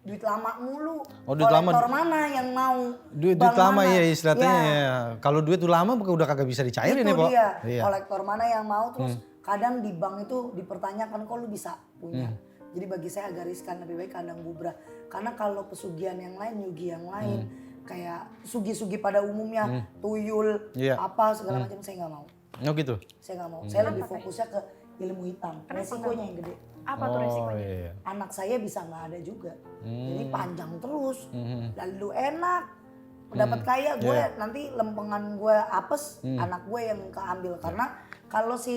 duit lama mulu. Oh, duit lama. Kolektor mana yang mau? Duit Bank lama mana? ya istilahnya Ya, ya. Kalau duit tuh lama udah kagak bisa dicairin ya, itu Pak. dia. Iya. Kolektor mana yang mau, terus kadang di bank itu dipertanyakan kok lu bisa punya. Jadi bagi saya agak riskan, lebih baik kandang bubrah. Karena kalau pesugihan yang lain, nyugi yang lain, kayak sugi-sugi pada umumnya, tuyul, Iya. apa segala macam, saya nggak mau. Oh gitu. Saya nggak mau. Saya lebih fokusnya ke ilmu hitam. Resikonya yang gede. Apa tuh resikonya? Iya. Anak saya bisa nggak ada juga. Jadi panjang terus. Lalu enak. Dapat kaya gue nanti lempengan gue apes, anak gue yang keambil. Karena kalau si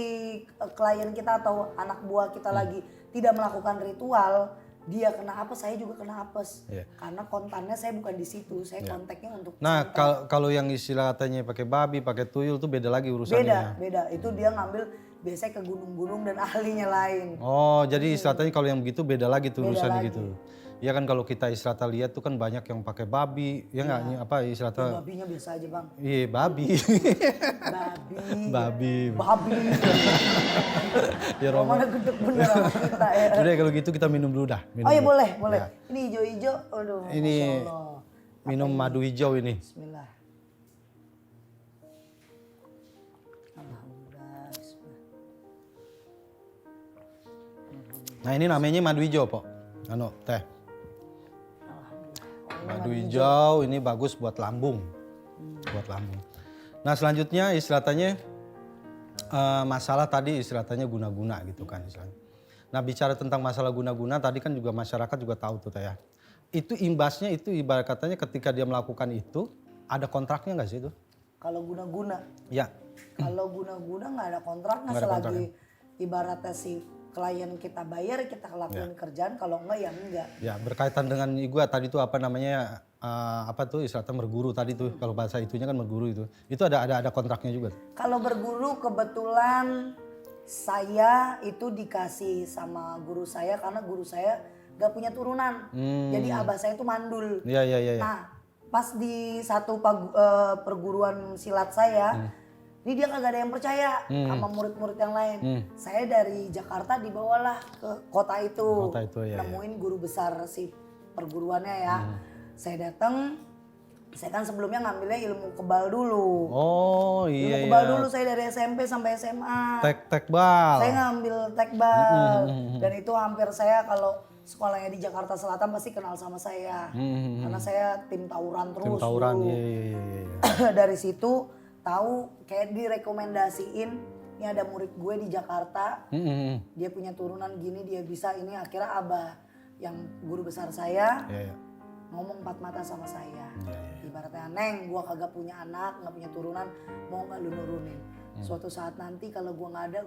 klien kita atau anak buah kita lagi tidak melakukan ritual, dia kena apes, saya juga kena apes. Iya. Karena kontannya saya bukan di situ, saya kontaknya untuk Nah, santet. kalau yang istilah katanya pakai babi, pakai tuyul tuh beda lagi urusannya. Beda. Itu dia ngambil biasanya ke gunung-gunung dan ahlinya lain. Oh, jadi istilahnya kalau yang begitu beda lagi tuh Beda urusannya lagi. gitu. Ya kan kalau kita istilahnya lihat tuh kan banyak yang pakai babi, ya nggak? Apa istilahnya? Babinya biasa aja bang. Iya, babi. Babi. Babi. Ya Roman gede bener sama kita ya. Udah kalau gitu kita minum dulu dah. Minum Oh iya dulu. boleh. Ya. Ini hijau-hijau, aduh Ini Masya Allah. minum madu hijau ini. Bismillah. Alhamdulillah. Bismillah. Nah ini namanya madu hijau, Pok. Teh. Madu hijau ini bagus buat lambung. Buat lambung. Nah selanjutnya istilahnya masalah tadi istilahnya guna-guna gitu kan istilahnya. Nah bicara tentang masalah guna-guna tadi kan juga masyarakat juga tahu tuh Teh ya. Itu imbasnya itu ibarat katanya ketika dia melakukan itu ada kontraknya nggak sih itu? Kalau guna-guna, Ya. kalau guna-guna nggak ada kontraknya Nggak ada selagi kontraknya. ibaratnya si klien kita bayar kita lakuin kerjaan, kalau enggak ya enggak. Ya berkaitan dengan gua tadi tuh apa namanya apa tuh istilahnya berguru tadi tuh kalau bahasa itunya kan berguru itu. Itu ada kontraknya juga. Kalau berguru kebetulan saya itu dikasih sama guru saya karena guru saya gak punya turunan. Jadi abah saya itu mandul. Iya. Nah pas di satu perguruan silat saya, ini dia kagak ada yang percaya sama murid-murid yang lain. Saya dari Jakarta dibawalah ke kota itu, Kota itu, ya, nemuin guru besar si perguruannya ya. Saya datang, saya kan sebelumnya ngambilnya ilmu kebal dulu. Oh Ilmu iya. kebal dulu saya dari SMP sampai SMA. Tekbal. Saya ngambil tekbal dan itu hampir saya kalau sekolahnya di Jakarta Selatan pasti kenal sama saya. Karena saya tim tawuran terus. Tim tawuran, dulu. iya. Dari situ tahu kayak direkomendasiin ini ada murid gue di Jakarta. Dia punya turunan gini, dia bisa ini, akhirnya abah yang guru besar saya Iya. ngomong empat mata sama saya. Ibaratnya, Neng, gua kagak punya anak, nggak punya turunan, mau nggak lu nurunin? Suatu saat nanti kalau gua nggak ada,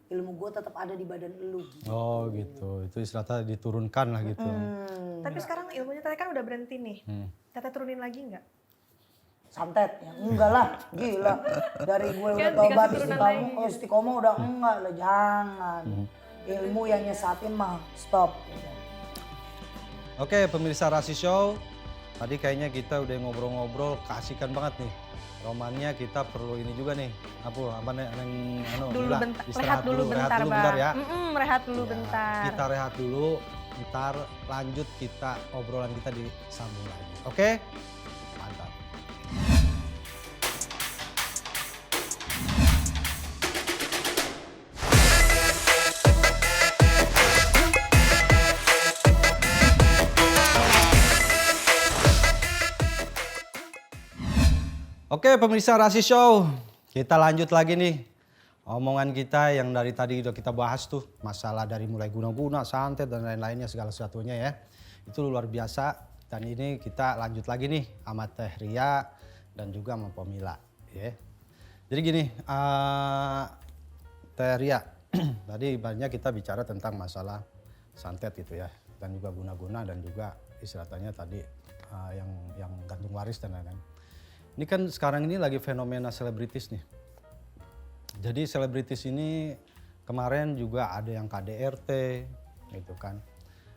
ilmu gua tetap ada di badan lu. Oh gitu, itu istilahnya diturunkan lah gitu. Tapi sekarang ilmunya Teteh kan udah berhenti nih. Teteh turunin lagi nggak? Santet, ya enggak lah, gila. Dari gue udah Kan tobat dikasih turunan istiqomah udah enggak lah, jangan. Ilmu yang nyesatin mah stop. Oke pemirsa Rasi Show, tadi kayaknya kita udah ngobrol-ngobrol, keasikan banget nih. Romannya kita perlu ini juga nih, apa Rehat dulu bentar, bentar ya. Rehat dulu Ya, bentar. Kita rehat dulu, ntar lanjut kita obrolan kita disambung lagi. Oke? Mantap. Oke pemirsa Rasi Show, kita lanjut lagi nih. Omongan kita yang dari tadi udah kita bahas tuh. Masalah dari mulai guna-guna, santet dan lain-lainnya segala sesuatunya ya. Itu luar biasa. Dan ini kita lanjut lagi nih sama Teh Ria dan juga sama Pomila. Ya. Jadi gini, Teh Ria, tadi banyak kita bicara tentang masalah santet gitu ya. Dan juga guna-guna dan juga istilahnya tadi yang gantung waris dan lain-lain. Ini kan sekarang ini lagi fenomena selebritis nih. Jadi selebritis ini kemarin juga ada yang KDRT gitu kan.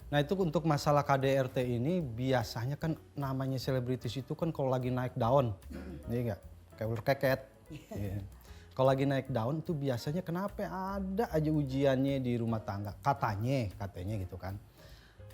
Nah itu untuk masalah KDRT ini biasanya kan namanya selebritis itu kan kalau lagi naik daun. Iya enggak? Kayak ular keket. Iya. Kalau lagi naik daun itu biasanya kenapa ada aja ujiannya di rumah tangga. Katanya gitu kan.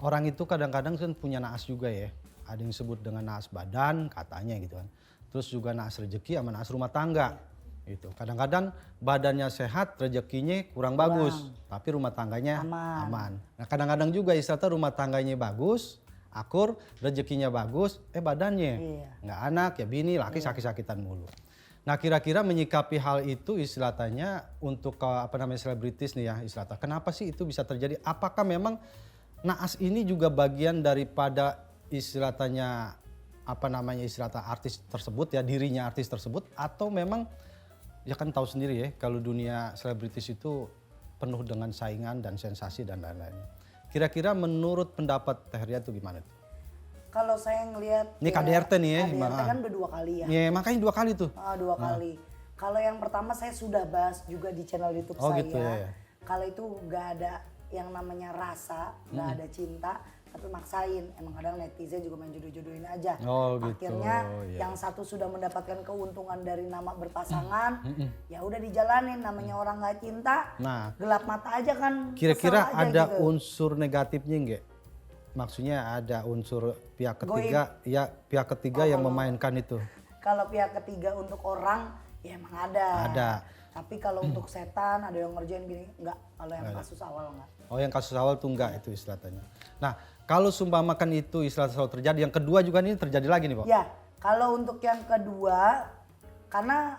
Orang itu kadang-kadang kan punya naas juga ya. Ada yang disebut dengan naas badan katanya gitu kan. Terus juga naas rezeki sama naas rumah tangga. Gitu. Kadang-kadang badannya sehat, rezekinya kurang bagus, tapi rumah tangganya aman. Nah kadang-kadang juga istilahnya rumah tangganya bagus, akur, rezekinya bagus, badannya nggak anak, ya bini, laki sakit-sakitan mulu. Nah kira-kira menyikapi hal itu istilahnya untuk selebritis nih ya istilahnya. Kenapa sih itu bisa terjadi? Apakah memang naas ini juga bagian daripada istilahnya istilahnya artis tersebut ya, dirinya artis tersebut, atau memang ya kan tahu sendiri ya kalau dunia selebritis itu penuh dengan saingan dan sensasi dan lain-lain. Kira-kira menurut pendapat Teh Ria itu gimana tuh? Kalau saya ngelihat Ini KDRT nih ya, KDRT kan udah 2 kali ya. Iya, makanya 2 kali tuh. 2 kali. Kalau yang pertama saya sudah bahas juga di channel YouTube Oh, saya. gitu, ya. Kalau itu nggak ada yang namanya rasa, nggak ada cinta, tapi maksain. Emang kadang netizen juga main jodoh-jodohin aja. Oh, gitu. Akhirnya Iya. yang satu sudah mendapatkan keuntungan dari nama berpasangan, ya udah dijalanin. Namanya orang nggak cinta, Nah, gelap mata aja kan. kira-kira kesel aja ada gitu. unsur negatifnya enggak? Maksudnya ada unsur pihak ketiga, ya pihak ketiga yang memainkan itu. Kalau pihak ketiga untuk orang, ya emang ada. Ada. Tapi kalau untuk setan ada yang ngerjain gini, enggak. Kalau yang kasus awal enggak. Oh, yang kasus awal tuh enggak itu istilahnya. Nah, kalau sumpamakan itu istilah selalu terjadi, yang kedua juga ini terjadi lagi nih, Pak. Ya, kalau untuk yang kedua, karena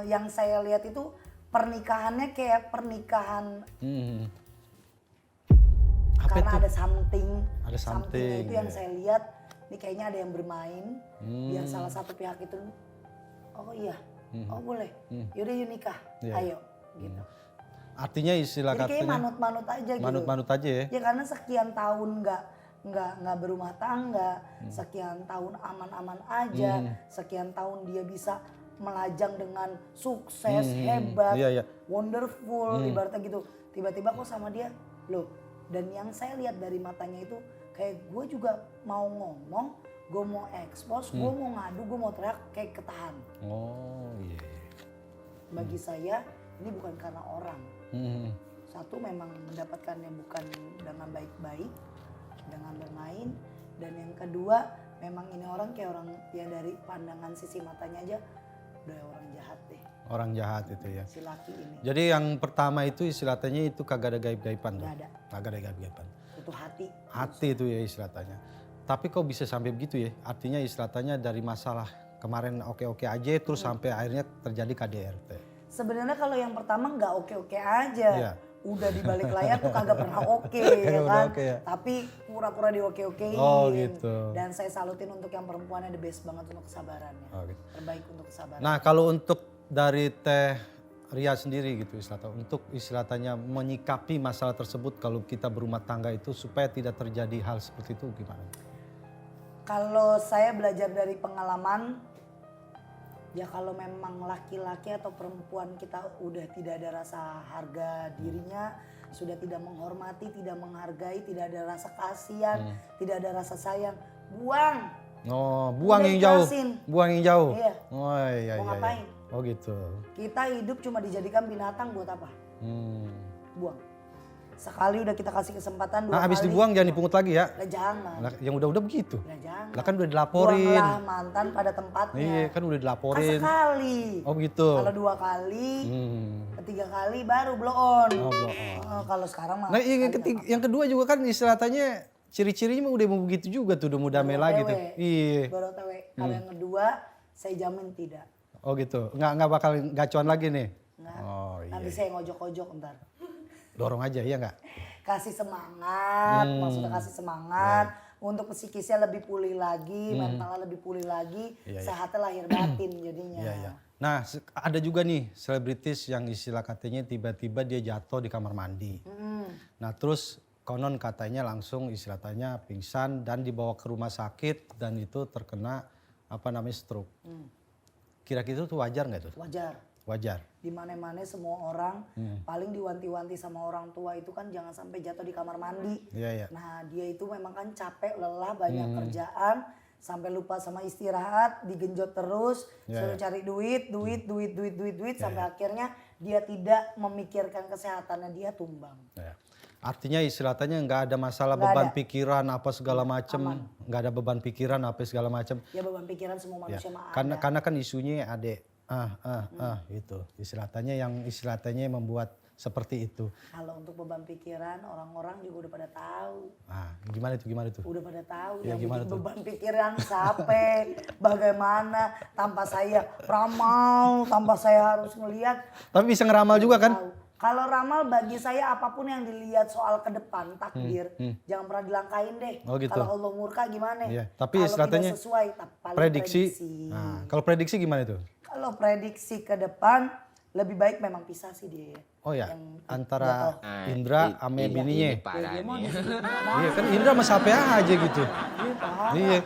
yang saya lihat itu pernikahannya kayak pernikahan Hmm. Apa karena itu? ada something. Ada something, Itu yang ya. saya lihat, ini kayaknya ada yang bermain. Biar salah satu pihak itu, oh iya, oh boleh, yaudah yuk nikah, Iya. ayo, gitu. Artinya istilah Jadi kayak katanya manut-manut aja gitu. manut-manut aja ya. Ya karena sekian tahun nggak berumah tangga, sekian tahun aman-aman aja, sekian tahun dia bisa melajang dengan sukses, hebat, Iya, iya. wonderful, ibaratnya gitu. Tiba-tiba kok sama dia, loh. Dan yang saya lihat dari matanya itu kayak gue juga mau ngomong, gue mau expose, gue mau ngadu, gue mau teriak kayak ketahan. Oh, iya. Bagi saya ini bukan karena orang. Hmm. Satu memang mendapatkannya bukan dengan baik-baik, dengan bermain, dan yang kedua memang ini orang kayak orang ya dari pandangan sisi matanya aja udah orang jahat deh Orang jahat itu ya. si laki ini. Jadi yang pertama itu istilahnya itu kagak ada gaib-gaiban tuh. Nggak ada. Kagak ada gaib-gaiban. Itu hati. Hati itu ya istilahnya. Tapi kok bisa sampai begitu ya? Artinya istilahnya dari masalah kemarin oke-oke aja terus sampai akhirnya terjadi KDRT. Sebenarnya kalau yang pertama nggak oke-oke aja. Iya. Udah di balik layar tuh kagak pernah oke ya Udah kan. oke ya. Tapi pura-pura di oke-okein. Oh, gitu. Dan saya salutin untuk yang perempuannya the best banget untuk kesabarannya. Oh, gitu. Terbaik untuk kesabaran. Nah kalau untuk dari Teh Ria sendiri gitu istilahnya, untuk istilahnya menyikapi masalah tersebut kalau kita berumah tangga itu supaya tidak terjadi hal seperti itu gimana? Kalau saya belajar dari pengalaman, ya kalau memang laki-laki atau perempuan kita udah tidak ada rasa harga dirinya, sudah tidak menghormati, tidak menghargai, tidak ada rasa kasihan, tidak ada rasa sayang, buang. Oh, buang Udah yang jauh. ikhlasin. Buang yang jauh. Iya. Oh iya Mau iya. ngapain? Iya. Oh gitu. Kita hidup cuma dijadikan binatang buat apa? Buang. Sekali udah kita kasih kesempatan, dua Nah, habis kali. dibuang jangan dipungut lagi ya. Lah jangan. Lah, yang udah begitu. Lah jangan. Lah kan udah dilaporin. Buanglah mantan pada tempatnya. Iya, kan udah Kan dilaporin. sekali. Oh gitu. Kalau 2 kali, Hmm. ketiga kali baru blow on. Oh, blow on. Kalau sekarang mah. Nah, yang kedua juga kan istilahnya ciri-cirinya mah udah mau begitu juga tuh, udah mau damai lagi tuh. Iya. Baru OTW. Kalau yang kedua, saya jamin tidak. Oh gitu. Nggak bakal gacuan lagi nih. Nggak. Oh iya. Nanti saya ngojok-ojok ntar. Dorong aja ya nggak? Kasih semangat, maksudnya kasih semangat. Untuk psikisnya lebih pulih lagi, mentalnya lebih pulih lagi, Iya, iya. sehatnya lahir batin jadinya. Iya iya. Nah ada juga nih selebritis yang istilah katanya tiba-tiba dia jatuh di kamar mandi. Nah terus konon katanya langsung istilahnya pingsan dan dibawa ke rumah sakit dan itu terkena apa namanya stroke. Kira-kira itu wajar nggak tuh? Wajar. Wajar. Di mana-mana semua orang paling diwanti-wanti sama orang tua itu kan jangan sampai jatuh di kamar mandi. Iya iya. Nah dia itu memang kan capek, lelah, banyak kerjaan, sampai lupa sama istirahat, digenjot terus, suruh cari duit, sampai akhirnya dia tidak memikirkan kesehatannya, dia tumbang. Ya. Artinya istilahnya nggak ada masalah Nggak beban ada. pikiran apa segala macem, nggak ada beban pikiran apa segala macem. Ya beban pikiran semua manusia mah Karena ada. karena kan isunya ada gitu istilahnya yang istilahnya membuat seperti itu. Kalau untuk beban pikiran orang-orang juga udah pada tahu. Nah, gimana itu? Udah pada tahu Ya, yang gimana bikin tuh? beban pikiran siapa, bagaimana tanpa saya ramal, tanpa saya harus ngelihat. Tapi bisa ngeramal juga kan? Tahu. Kalau ramal bagi saya apapun yang dilihat soal ke depan takdir jangan pernah dilangkain deh. Oh, gitu. Kalau Allah murka gimana? Iya, tapi Kalau istilahnya tidak sesuai paling Prediksi. Nah, kalau prediksi gimana itu? Kalau prediksi ke depan lebih baik memang pisah sih dia ya. Oh ya, Yang antara jatuh. Indra ame bininya. Dia mau di situ. Iya kan Indra sama siapa aja gitu. Iya, parah. Iya,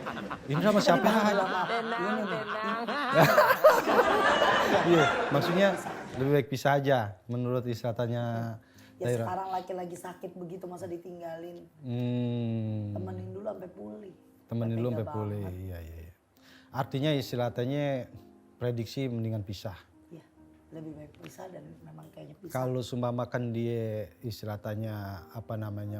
Indra sama siapa aja. Iya, maksudnya lebih baik pisah aja menurut istilatannya Ya Taira. sekarang laki-lagi sakit begitu masa ditinggalin. Temenin dulu sampai pulih. Temenin dulu sampai Tega pulih. banget. Iya. Artinya istilatannya prediksi mendingan pisah. Iya, lebih baik pisah dan memang kayaknya pisah. Kalau sumpamakan dia istilatannya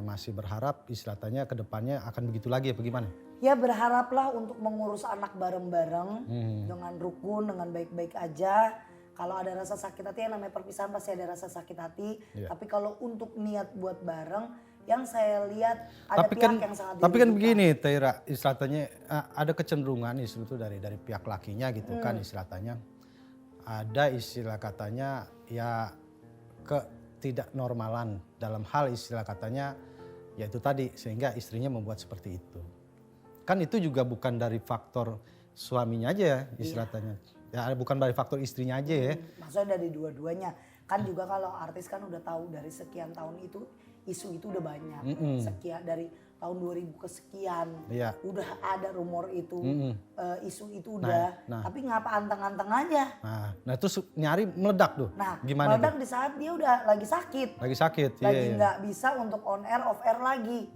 masih berharap istilatannya ke depannya akan begitu lagi apa gimana? Ya berharaplah untuk mengurus anak bareng-bareng dengan rukun, dengan baik-baik aja. Kalau ada rasa sakit hati, yang namanya perpisahan pasti ada rasa sakit hati. Iya. Tapi kalau untuk niat buat bareng, yang saya lihat ada Tapi pihak kan, yang sangat tapi kan dirugikan. begini Taira, istilatannya ada kecenderungan istilah itu dari pihak lakinya gitu kan istilatannya. Ada istilah katanya ya ketidaknormalan dalam hal istilah katanya yaitu tadi sehingga istrinya membuat seperti itu. Kan itu juga bukan dari faktor suaminya aja ya istilahnya. Ya bukan dari faktor istrinya aja ya. Maksudnya dari dua-duanya. Kan juga kalau artis kan udah tahu dari sekian tahun itu isu itu udah banyak. Sekian dari tahun 2000 kesekian. Iya. Udah ada rumor itu. Isu itu udah. Nah. Tapi ngapa anteng-anteng aja. Nah itu nyari meledak tuh. Nah Gimana meledak tuh? di saat dia udah lagi sakit. Lagi sakit. Lagi iya. nggak bisa untuk on air off air lagi.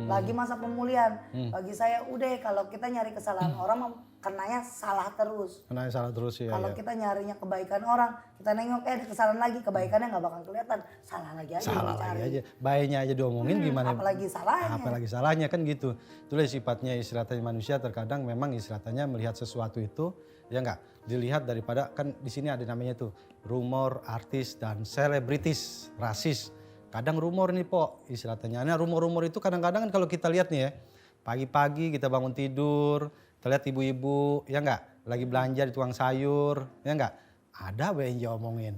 Lagi masa pemulihan. Bagi saya udah kalau kita nyari kesalahan orang mah kenanya salah terus. Karena salah terus ya. Kalau kita nyarinya kebaikan orang, kita nengok ada kesalahan lagi, kebaikannya nggak bakal kelihatan. Salah lagi aja Salah dicari. lagi aja. Baiknya aja diomongin gimana. Apalagi salahnya. Apalagi salahnya kan gitu. Itulah sifatnya istilahnya manusia terkadang memang istilahnya melihat sesuatu itu ya enggak dilihat daripada kan di sini ada namanya tuh rumor artis dan selebritis rasis. Kadang rumor nih po istilahnya. Nah rumor-rumor itu kadang-kadang kan kalau kita lihat nih ya pagi-pagi kita bangun tidur kita lihat ibu-ibu ya enggak lagi belanja di tukang sayur ya enggak ada yang diomongin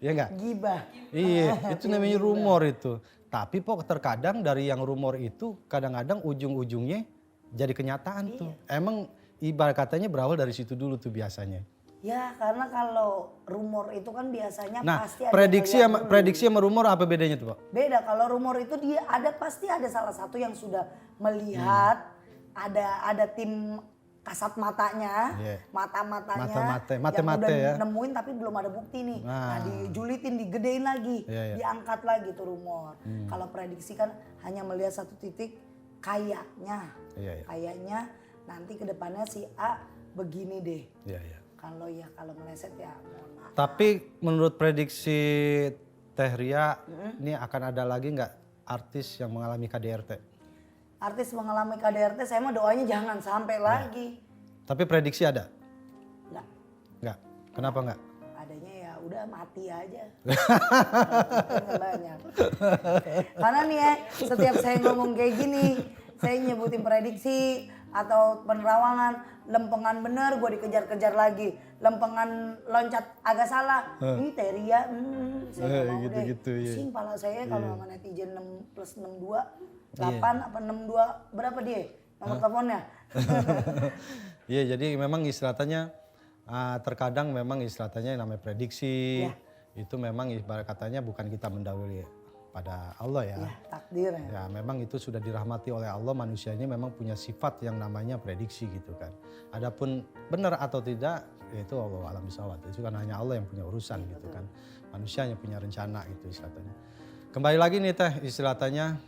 ya enggak. Gibah. Iya, itu namanya rumor itu. Tapi pok terkadang dari yang rumor itu kadang-kadang ujung-ujungnya jadi kenyataan tuh. Emang ibarat katanya berawal dari situ dulu tuh biasanya. Ya karena kalau rumor itu kan biasanya Nah, pasti ada prediksi yang sama lihat dulu. prediksi sama rumor apa bedanya tuh, Pak? Beda kalau rumor itu dia pasti ada salah satu yang sudah melihat ada tim kasat matanya, Iya. mata-matanya Mata-mata yang udah ya. nemuin tapi belum ada bukti nih. Nah, Nah. dijulitin, digedein lagi, Iya, iya. diangkat lagi tuh rumor. Kalau prediksi kan hanya melihat satu titik kayaknya. Iya, iya. Kayaknya nanti ke depannya si A begini deh. Iya, iya. Kalau meleset ya mohon maaf. Tapi menurut prediksi Teh Ria, ini akan ada lagi nggak artis yang mengalami KDRT? Artis mengalami KDRT saya mah doanya jangan sampai lagi. Tapi prediksi ada? Enggak. Nggak. Kenapa nggak? Adanya ya udah mati aja. Nggak banyak. Karena nih ya setiap saya ngomong kayak gini, saya nyebutin prediksi atau penerawangan, lempengan bener gue dikejar-kejar lagi. Lempengan loncat agak salah, ini Teria, saya nggak mau deh. gitu, iya. Pusing pala saya kalau sama netizen 6 plus 62, 8 apa 62, berapa dia nomor teleponnya? Iya, jadi memang istilahnya terkadang memang istilahnya yang namanya prediksi itu memang ibarat katanya bukan kita mendahului pada Allah ya. Ya takdir ya. Ya memang itu sudah dirahmati oleh Allah, manusia ini memang punya sifat yang namanya prediksi gitu kan. Adapun benar atau tidak itu Allah alam bisawab. Itu kan hanya Allah yang punya urusan gitu kan. Manusia yang punya rencana gitu istilahnya. Kembali lagi nih Teh istilahnya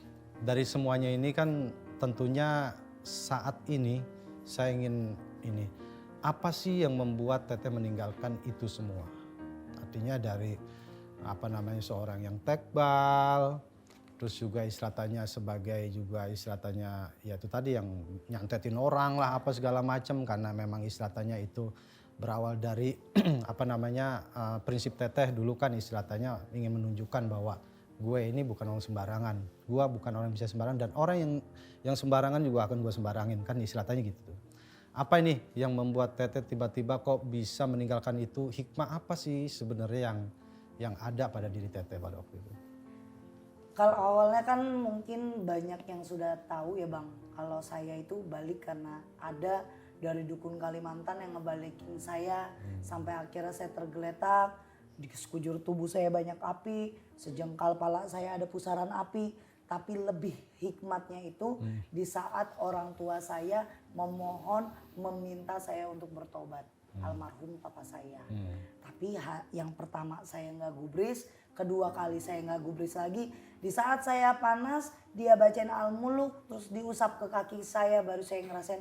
dari semuanya ini kan tentunya saat ini saya ingin ini apa sih yang membuat Teteh meninggalkan itu semua? Artinya dari seorang yang tekbal, terus juga istilahnya sebagai juga istilahnya ya itu tadi yang nyantetin orang lah apa segala macam karena memang istilahnya itu berawal dari prinsip Teteh dulu kan istilahnya ingin menunjukkan bahwa gue ini bukan orang sembarangan, gue bukan orang yang bisa sembarangan dan orang yang sembarangan juga akan gue sembarangin kan istilahnya gitu. Apa ini yang membuat Teteh tiba-tiba kok bisa meninggalkan itu? Hikmah apa sih sebenarnya yang ada pada diri Teteh pada waktu itu? Kalau awalnya kan mungkin banyak yang sudah tahu ya Bang. Kalau saya itu balik karena ada dari dukun Kalimantan yang ngebalikin saya. Sampai akhirnya saya tergeletak. Di sekujur tubuh saya banyak api, sejengkal pala saya ada pusaran api. Tapi lebih hikmatnya itu di saat orang tua saya memohon, meminta saya untuk bertobat. Almarhum papa saya. Tapi yang pertama saya nggak gubris, kedua kali saya nggak gubris lagi. Di saat saya panas, dia bacain Al-Muluk, terus diusap ke kaki saya, baru saya ngerasain,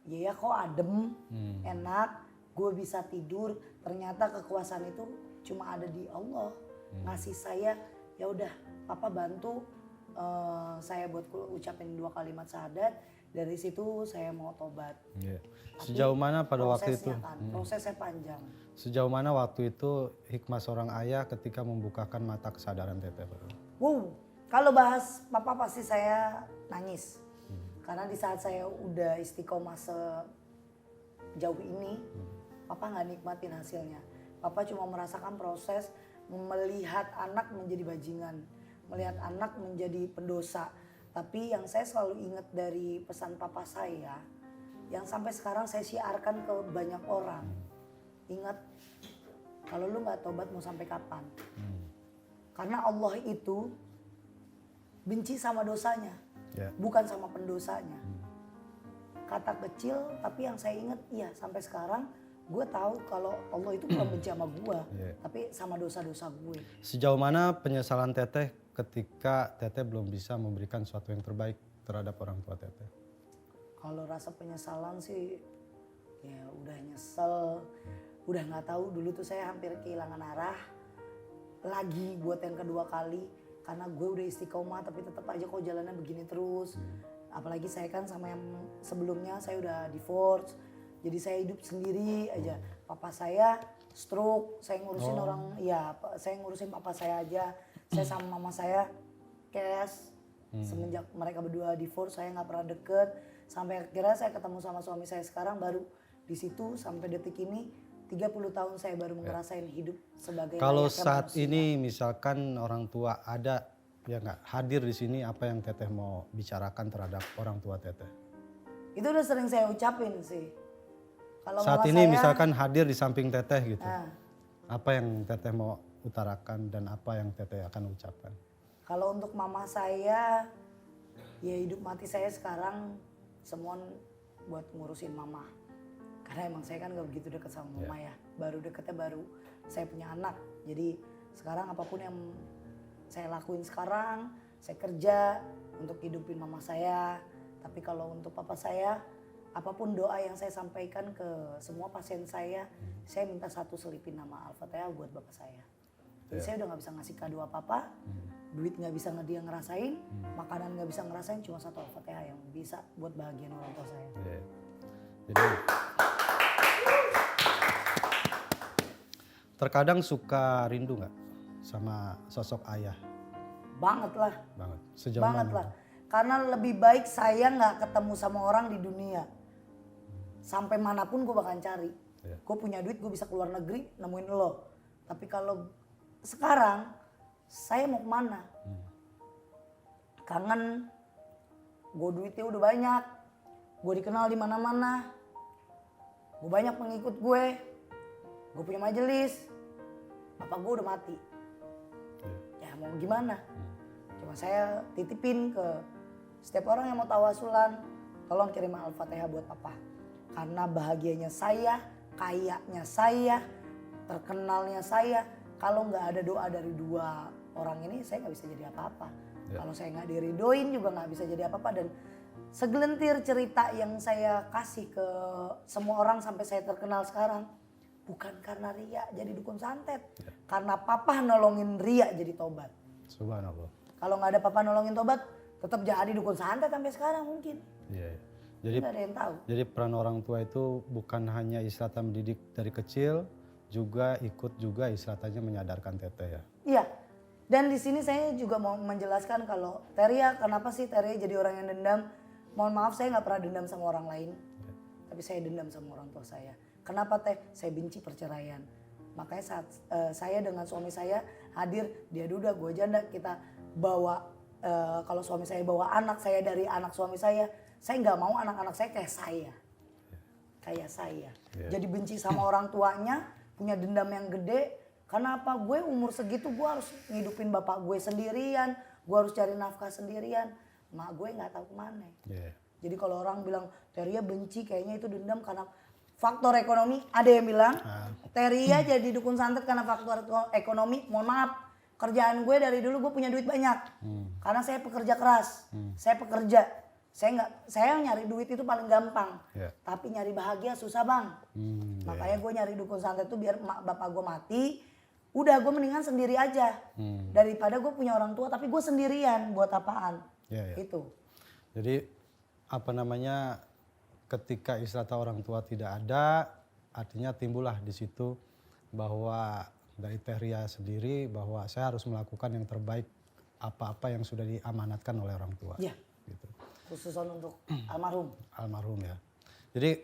ya kok adem, enak, gue bisa tidur. Ternyata kekuasaan itu cuma ada di Allah. Ngasih saya, ya udah, papa bantu saya buat ucapin 2 kalimat syahadat. Dari situ saya mau tobat. Yeah. Sejauh mana pada waktu itu? Prosesnya panjang. Sejauh mana waktu itu hikmah seorang ayah ketika membukakan mata kesadaran Teteh? Wow, kalau bahas papa pasti saya nangis. Karena di saat saya udah istiqomah sejauh ini, papa nggak nikmatin hasilnya. Papa cuma merasakan proses melihat anak menjadi bajingan, melihat anak menjadi pendosa. Tapi yang saya selalu ingat dari pesan papa saya, yang sampai sekarang saya siarkan ke banyak orang. Ingat, kalau lu nggak tobat mau sampai kapan? Karena Allah itu benci sama dosanya, bukan sama pendosanya. Kata kecil, tapi yang saya ingat, iya sampai sekarang gue tahu kalau Allah itu bukan benci sama gue, tapi sama dosa-dosa gue. Sejauh mana penyesalan Teteh ketika Teteh belum bisa memberikan sesuatu yang terbaik terhadap orang tua Teteh? Kalau rasa penyesalan sih, ya udah nyesel, udah nggak tahu. Dulu tuh saya hampir kehilangan arah, lagi buat yang kedua kali, karena gue udah istiqomah tapi tetap aja kok jalannya begini terus. Apalagi saya kan sama yang sebelumnya saya udah divorce, jadi saya hidup sendiri aja. Papa saya stroke, saya ngurusin saya ngurusin papa saya aja. Saya sama mama saya cash. Semenjak mereka berdua divorce, saya nggak pernah deket. Sampai akhirnya saya ketemu sama suami saya sekarang, baru di situ sampai detik ini 30 tahun saya baru ngerasain hidup sebagai kalau layaknya saat manusia. ini misalkan orang tua ada ya nggak hadir di sini, apa yang Teteh mau bicarakan terhadap orang tua Teteh? Itu udah sering saya ucapin sih. Kalau Saat mama ini saya, misalkan hadir di samping Teteh gitu. Nah, Apa yang Teteh mau utarakan dan apa yang Teteh akan ucapkan? kalau untuk mama saya, ya hidup mati saya sekarang semua buat ngurusin mama. Karena emang saya kan gak begitu deket sama mama ya. Baru deketnya baru saya punya anak. Jadi sekarang apapun yang saya lakuin sekarang, saya kerja untuk hidupin mama saya. Tapi kalau untuk papa saya, apapun doa yang saya sampaikan ke semua pasien saya minta satu selipin nama Al-Fatihah buat bapak saya. Jadi saya udah gak bisa ngasih kado apa-apa, duit gak bisa dia ngerasain, makanan gak bisa ngerasain, cuma satu Al-Fatihah yang bisa buat bahagian orang tua saya. Jadi terkadang suka rindu nggak sama sosok ayah? Banget lah. Banget. Sejauh Banget mana? lah. Karena lebih baik saya nggak ketemu sama orang di dunia. Sampai manapun gue bakal cari. Gue punya duit, gue bisa keluar negeri nemuin lo. Tapi kalau sekarang saya mau kemana? Kangen. Gue duitnya udah banyak. Gue dikenal di mana-mana. Gue banyak pengikut gue. Gue punya majelis. Bapak gue udah mati. Ya mau gimana? Cuma saya titipin ke setiap orang yang mau tawasulan, tolong kirim Al-Fatihah buat papa. Karena bahagianya saya, kayanya saya, terkenalnya saya. Kalau nggak ada doa dari dua orang ini, saya nggak bisa jadi apa-apa. Kalau saya nggak diridoin juga nggak bisa jadi apa-apa. Dan segelintir cerita yang saya kasih ke semua orang sampai saya terkenal sekarang, bukan karena ria jadi dukun santet. Karena papa nolongin ria jadi tobat. Subhanallah. Kalau nggak ada papa nolongin tobat, tetap jadi dukun santet sampai sekarang mungkin. Iya. Jadi nggak ada yang tahu. Jadi peran orang tua itu bukan hanya istilahnya mendidik dari kecil, juga ikut juga istilahnya menyadarkan Teteh ya. Iya. Dan di sini saya juga mau menjelaskan kalau Teria, kenapa sih Teria jadi orang yang dendam? Mohon maaf, saya nggak pernah dendam sama orang lain, tapi saya dendam sama orang tua saya. Kenapa Teh? Saya benci perceraian. Makanya saat saya dengan suami saya hadir, dia duda, gue janda, kita bawa, kalau suami saya bawa anak saya dari anak suami saya nggak mau anak-anak saya kayak saya. Kayak saya. Jadi benci sama orang tuanya, punya dendam yang gede, Kenapa gue umur segitu gue harus ngidupin bapak gue sendirian, gue harus cari nafkah sendirian. Mak gue nggak tahu kemana. Yeah. Jadi kalau orang bilang Teria benci, kayaknya itu dendam karena faktor ekonomi. Ada yang bilang Teria jadi dukun santet karena faktor ekonomi. Mohon maaf, kerjaan gue dari dulu gue punya duit banyak. Karena saya pekerja keras, saya pekerja. Saya nyari duit itu paling gampang. Yeah. Tapi nyari bahagia susah bang. Makanya gue nyari dukun santet itu biar bapak gue mati. Udah gue mendingan sendiri aja. Daripada gue punya orang tua tapi gue sendirian buat apaan. Yeah, yeah. Itu. Jadi apa namanya, ketika istilah orang tua tidak ada, artinya timbullah di situ bahwa dari Teria sendiri bahwa saya harus melakukan yang terbaik apa-apa yang sudah diamanatkan oleh orang tua. Iya. Gitu. Khususan untuk almarhum. Almarhum ya. Jadi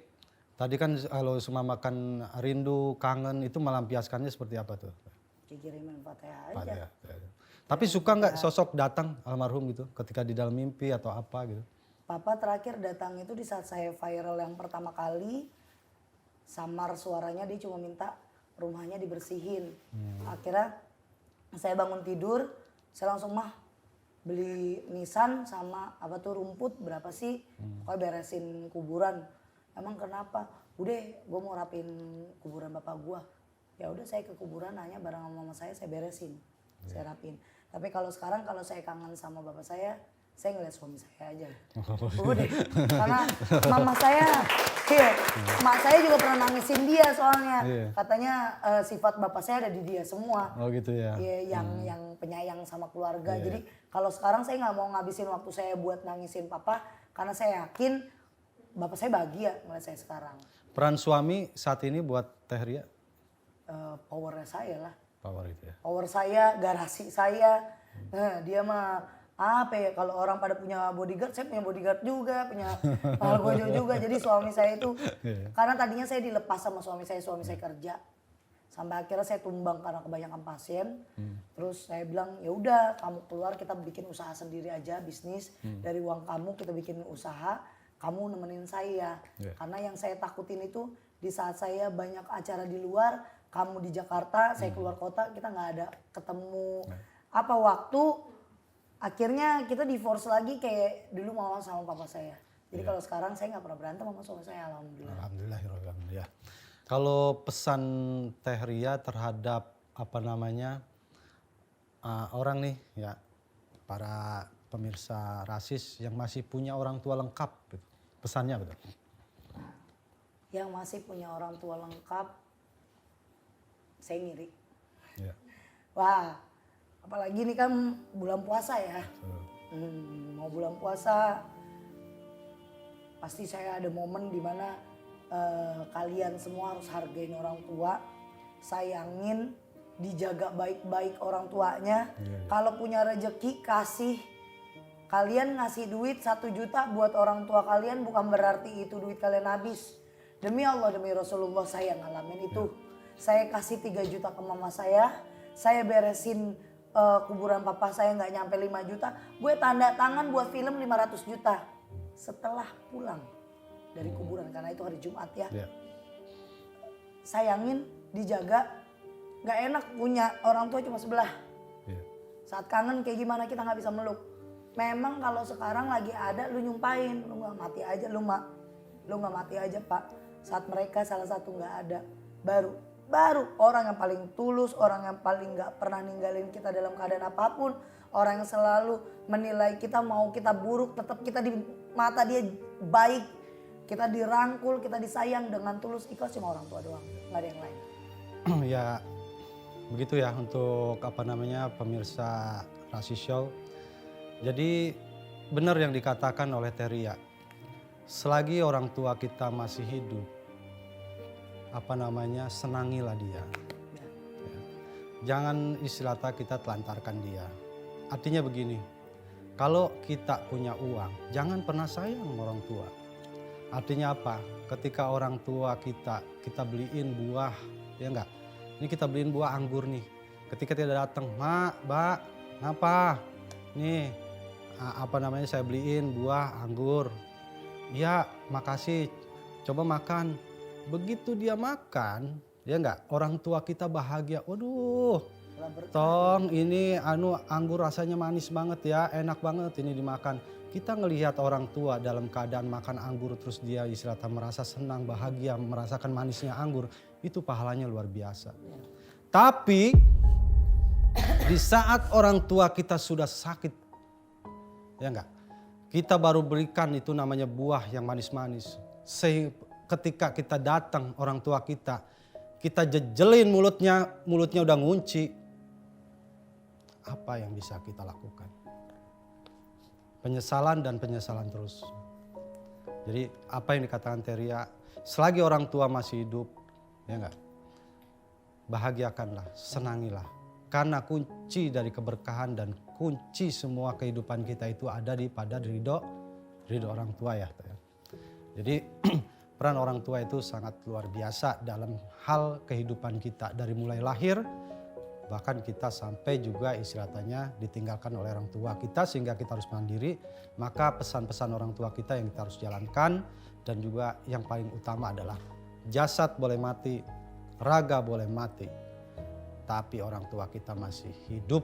tadi kan kalau semakan rindu, kangen itu melampiaskannya seperti apa tuh? Kirimin Fatihah aja. Fatihah. Tapi suka nggak sosok datang almarhum gitu ketika di dalam mimpi atau apa gitu? Papa terakhir datang itu di saat saya viral yang pertama kali. Samar suaranya, dia cuma minta rumahnya dibersihin. Akhirnya saya bangun tidur, saya langsung mah beli nisan sama apa tuh rumput berapa sih? Pokoknya beresin kuburan. Emang kenapa? Udah, gue mau rapin kuburan bapak gue. Ya udah saya ke kuburan nanya bareng sama mama saya beresin, saya rapin. Tapi kalau sekarang kalau saya kangen sama bapak saya ngeliat suami saya aja. Udah, karena mama saya, mak saya juga pernah nangisin dia soalnya. Katanya sifat bapak saya ada di dia semua. Oh gitu ya. Iya, yang penyayang sama keluarga. Jadi kalau sekarang saya nggak mau ngabisin waktu saya buat nangisin papa, karena saya yakin bapak saya bahagia ngeliat saya sekarang. Peran suami saat ini buat Teh Ria? Powernya saya lah. Power itu ya. Power saya, garasi saya. Dia mah apa ya, kalau orang pada punya bodyguard, saya punya bodyguard juga, punya algojo juga. Jadi suami saya itu, karena tadinya saya dilepas sama suami saya kerja. Sampai akhirnya saya tumbang karena kebanyakan pasien. Terus saya bilang, ya udah kamu keluar, kita bikin usaha sendiri aja, bisnis. Dari uang kamu kita bikin usaha, kamu nemenin saya. Karena yang saya takutin itu di saat saya banyak acara di luar, kamu di Jakarta, saya keluar kota, kita nggak ada ketemu apa waktu. Akhirnya kita divorce lagi kayak dulu mama sama papa saya. Jadi kalau sekarang saya nggak pernah berantem sama suami saya, alhamdulillah. Alhamdulillah ya. Kalau pesan Teh Ria terhadap apa namanya orang nih ya, para pemirsa rasis yang masih punya orang tua lengkap, gitu. Pesannya betul? Yang masih punya orang tua lengkap, saya ngiri. Ya. Wah, apalagi ini kan bulan puasa ya. Mau bulan puasa, pasti saya ada momen dimana kalian semua harus hargain orang tua, sayangin, dijaga baik-baik orang tuanya. Kalau punya rezeki kasih. Kalian ngasih duit 1 juta buat orang tua kalian bukan berarti itu duit kalian habis. Demi Allah, demi Rasulullah saya ngalamin itu. Saya kasih 3 juta ke mama saya beresin kuburan papa saya nggak nyampe 5 juta. Gue tanda tangan buat film 500 juta. Setelah pulang dari kuburan, karena itu hari Jumat ya. Sayangin, dijaga. Gak enak punya orang tua cuma sebelah. Saat kangen kayak gimana kita nggak bisa meluk. Memang kalau sekarang lagi ada lu nyumpain, lu nggak mati aja lu nggak mati aja pak. Saat mereka salah satu nggak ada, baru orang yang paling tulus, orang yang paling nggak pernah ninggalin kita dalam keadaan apapun, orang yang selalu menilai kita mau kita buruk, tetap kita di mata dia baik, kita dirangkul, kita disayang dengan tulus ikhlas, cuma orang tua doang, nggak ada yang lain. Ya begitu ya untuk apa namanya pemirsa Rasis Show. Jadi benar yang dikatakan oleh Teh Ria, selagi orang tua kita masih hidup, apa namanya, senangilah dia. Ya. Jangan istilahnya kita telantarkan dia. Artinya begini, kalau kita punya uang, jangan pernah sayang orang tua. Artinya apa? Ketika orang tua kita beliin buah, ya enggak? Ini kita beliin buah anggur nih. Ketika dia datang, Mak, Mbak, ngapa? Nih, apa namanya, saya beliin buah anggur. Ya, makasih. Coba makan. Begitu dia makan, Ya enggak, orang tua kita bahagia. Waduh, Lah berkah. tong ini anggur rasanya manis banget ya, enak banget ini dimakan. Kita ngelihat orang tua dalam keadaan makan anggur terus dia istilahnya merasa senang, bahagia, merasakan manisnya anggur. Itu pahalanya luar biasa. Tapi di saat orang tua kita sudah sakit, ya enggak, kita baru berikan itu namanya buah yang manis-manis. Ketika kita datang orang tua kita jejelin mulutnya udah ngunci. Apa yang bisa kita lakukan? Penyesalan dan penyesalan terus. Jadi apa yang dikatakan Teria, selagi orang tua masih hidup, ya enggak, bahagiakanlah, senangilah. Karena kunci dari keberkahan dan kunci semua kehidupan kita itu ada pada ridho orang tua ya. Jadi peran orang tua itu sangat luar biasa dalam hal kehidupan kita. Dari mulai lahir, bahkan kita sampai juga istilahnya ditinggalkan oleh orang tua kita sehingga kita harus mandiri. Maka pesan-pesan orang tua kita yang kita harus jalankan. Dan juga yang paling utama adalah jasad boleh mati, raga boleh mati, tapi orang tua kita masih hidup.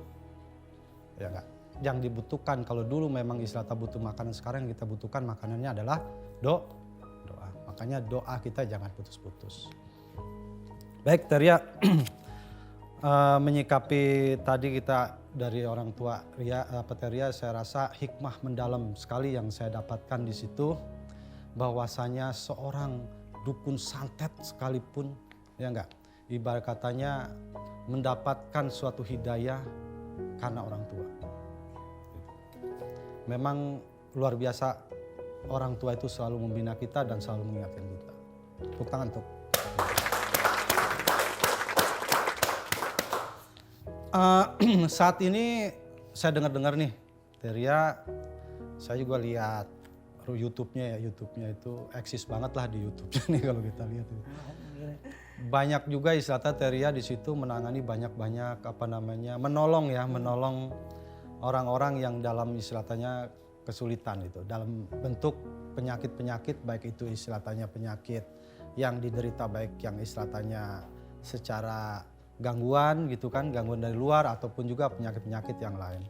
Ya enggak? Yang dibutuhkan kalau dulu memang istilahnya butuh makanan, sekarang yang kita butuhkan makanannya adalah doa. Makanya doa kita jangan putus-putus. Baik Teria, menyikapi tadi kita dari orang tua Teria, saya rasa hikmah mendalam sekali yang saya dapatkan di situ. Bahwasanya seorang dukun santet sekalipun, ya enggak, ibarat katanya mendapatkan suatu hidayah karena orang tua. Memang luar biasa, orang tua itu selalu membina kita dan selalu mengingatkan kita. Tepuk tangan tuh. Saat ini saya dengar-dengar nih, Teria, saya juga lihat YouTube-nya itu eksis banget lah di YouTube-nya nih kalau kita lihat. Banyak juga istilahnya Teria di situ menangani banyak menolong orang-orang yang dalam istilahnya kesulitan itu dalam bentuk penyakit-penyakit, baik itu istilahnya penyakit yang diderita baik yang istilahnya secara gangguan gitu kan, gangguan dari luar ataupun juga penyakit-penyakit yang lain.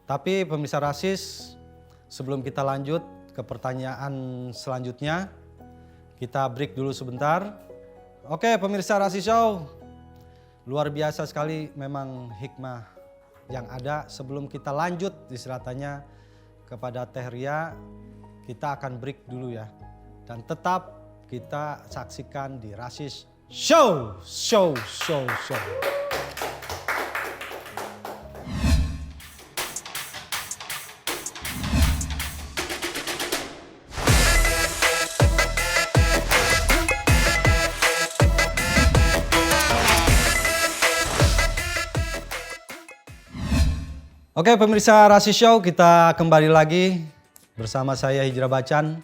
Tapi pemirsa Rasis, sebelum kita lanjut ke pertanyaan selanjutnya, kita break dulu sebentar. Oke pemirsa Rasis Show, luar biasa sekali memang hikmah yang ada. Sebelum kita lanjut istilahnya kepada Teria, kita akan break dulu ya. Dan tetap kita saksikan di Rasis Show. Oke pemirsa Rasis Show, kita kembali lagi bersama saya Hijrah Bacan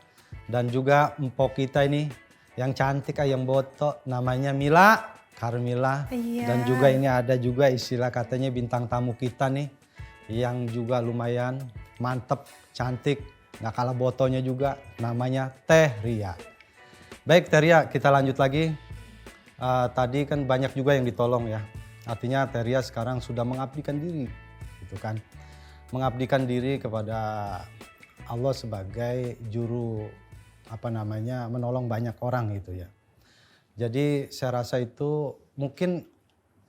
dan juga empok kita ini yang cantik yang botok, namanya Mila Karmila. Iya. Dan juga ini ada juga istilah katanya bintang tamu kita nih yang juga lumayan mantep, cantik, gak kalah botonya juga, namanya Teria. Baik Teria, kita lanjut lagi. Tadi kan banyak juga yang ditolong ya, artinya Teria sekarang sudah mengabdikan diri. Kan, mengabdikan diri kepada Allah sebagai juru menolong banyak orang gitu ya. Jadi saya rasa itu mungkin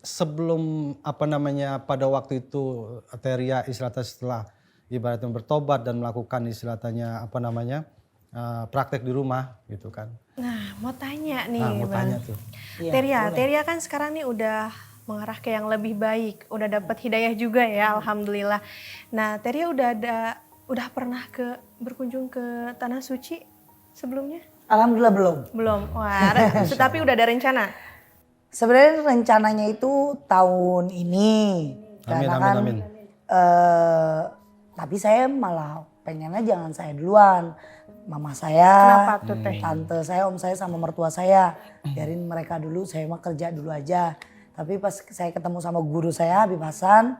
sebelum pada waktu itu Teria istilahnya setelah ibaratnya bertobat dan melakukan istilahnya praktek di rumah gitu kan. Nah mau tanya nih mau Bang. tanya tuh. Ya, Teria kan sekarang nih udah mengarah ke yang lebih baik, udah dapat hidayah juga ya, alhamdulillah. Nah, Teria udah pernah berkunjung ke Tanah Suci sebelumnya? Alhamdulillah belum. Belum. Wah, tapi udah ada rencana. Sebenarnya rencananya itu tahun ini. Amin. Tapi saya malah pengennya jangan saya duluan. Mama saya, Kenapa tuh, Teh? tante saya, om saya sama mertua saya. Biarin mereka dulu, saya mah kerja dulu aja. Tapi pas saya ketemu sama guru saya Habib Hasan,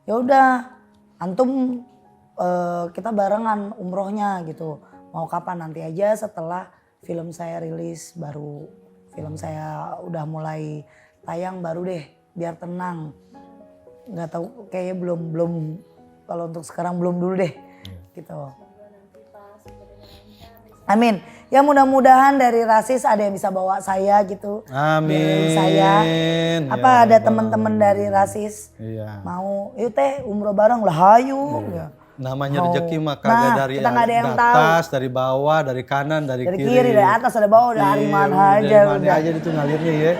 ya udah antum kita barengan umrohnya gitu. Mau kapan nanti aja setelah film saya rilis baru Film saya udah mulai tayang baru deh, biar tenang. Nggak tahu kayaknya belum kalau untuk sekarang belum dulu deh gitu. Amin. Ya mudah-mudahan dari Rasis ada yang bisa bawa saya gitu. Amin. Dari saya. Apa ada teman-teman dari Rasis Iya. mau, yuk teh umroh bareng lah, hayu. Ya. Namanya rezeki mah kagak Nah, dari kita nggak ada yang atas, dari bawah, dari kanan, dari kiri, dari atas, ada bawah, dari Iya, mana aja. dari mana Udah. aja itu ngalirnya ya.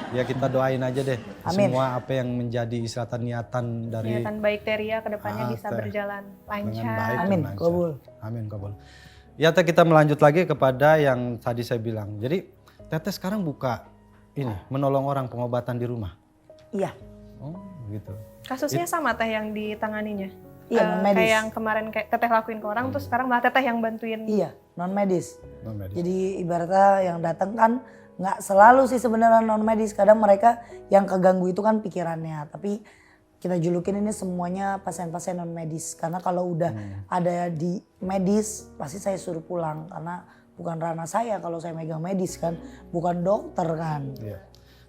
Ya kita doain aja deh. Amin. Semua apa yang menjadi istilahnya niatan dari Niatan baik Teria ke depannya bisa Teh. berjalan dengan lancar. baik dan Amin, lancar. kabul. Amin, kabul. Ya Teh, kita melanjut lagi kepada yang tadi saya bilang. Jadi Teteh sekarang buka ini, menolong orang pengobatan di rumah. Iya, Oh gitu. Kasusnya sama Teh yang ditanganinya. Iya, non-medis. Kayak yang kemarin kayak Teteh lakuin ke orang, terus sekarang malah Teteh yang bantuin. iya, non medis. Non-medis. Jadi ibaratnya yang datang kan nggak selalu sih sebenarnya non medis. Kadang mereka yang keganggu itu kan pikirannya. Tapi kita julukin ini semuanya pasien-pasien non medis. Karena kalau udah ada di medis pasti saya suruh pulang. Karena bukan ranah saya kalau saya megang medis kan. Bukan dokter kan. Iya.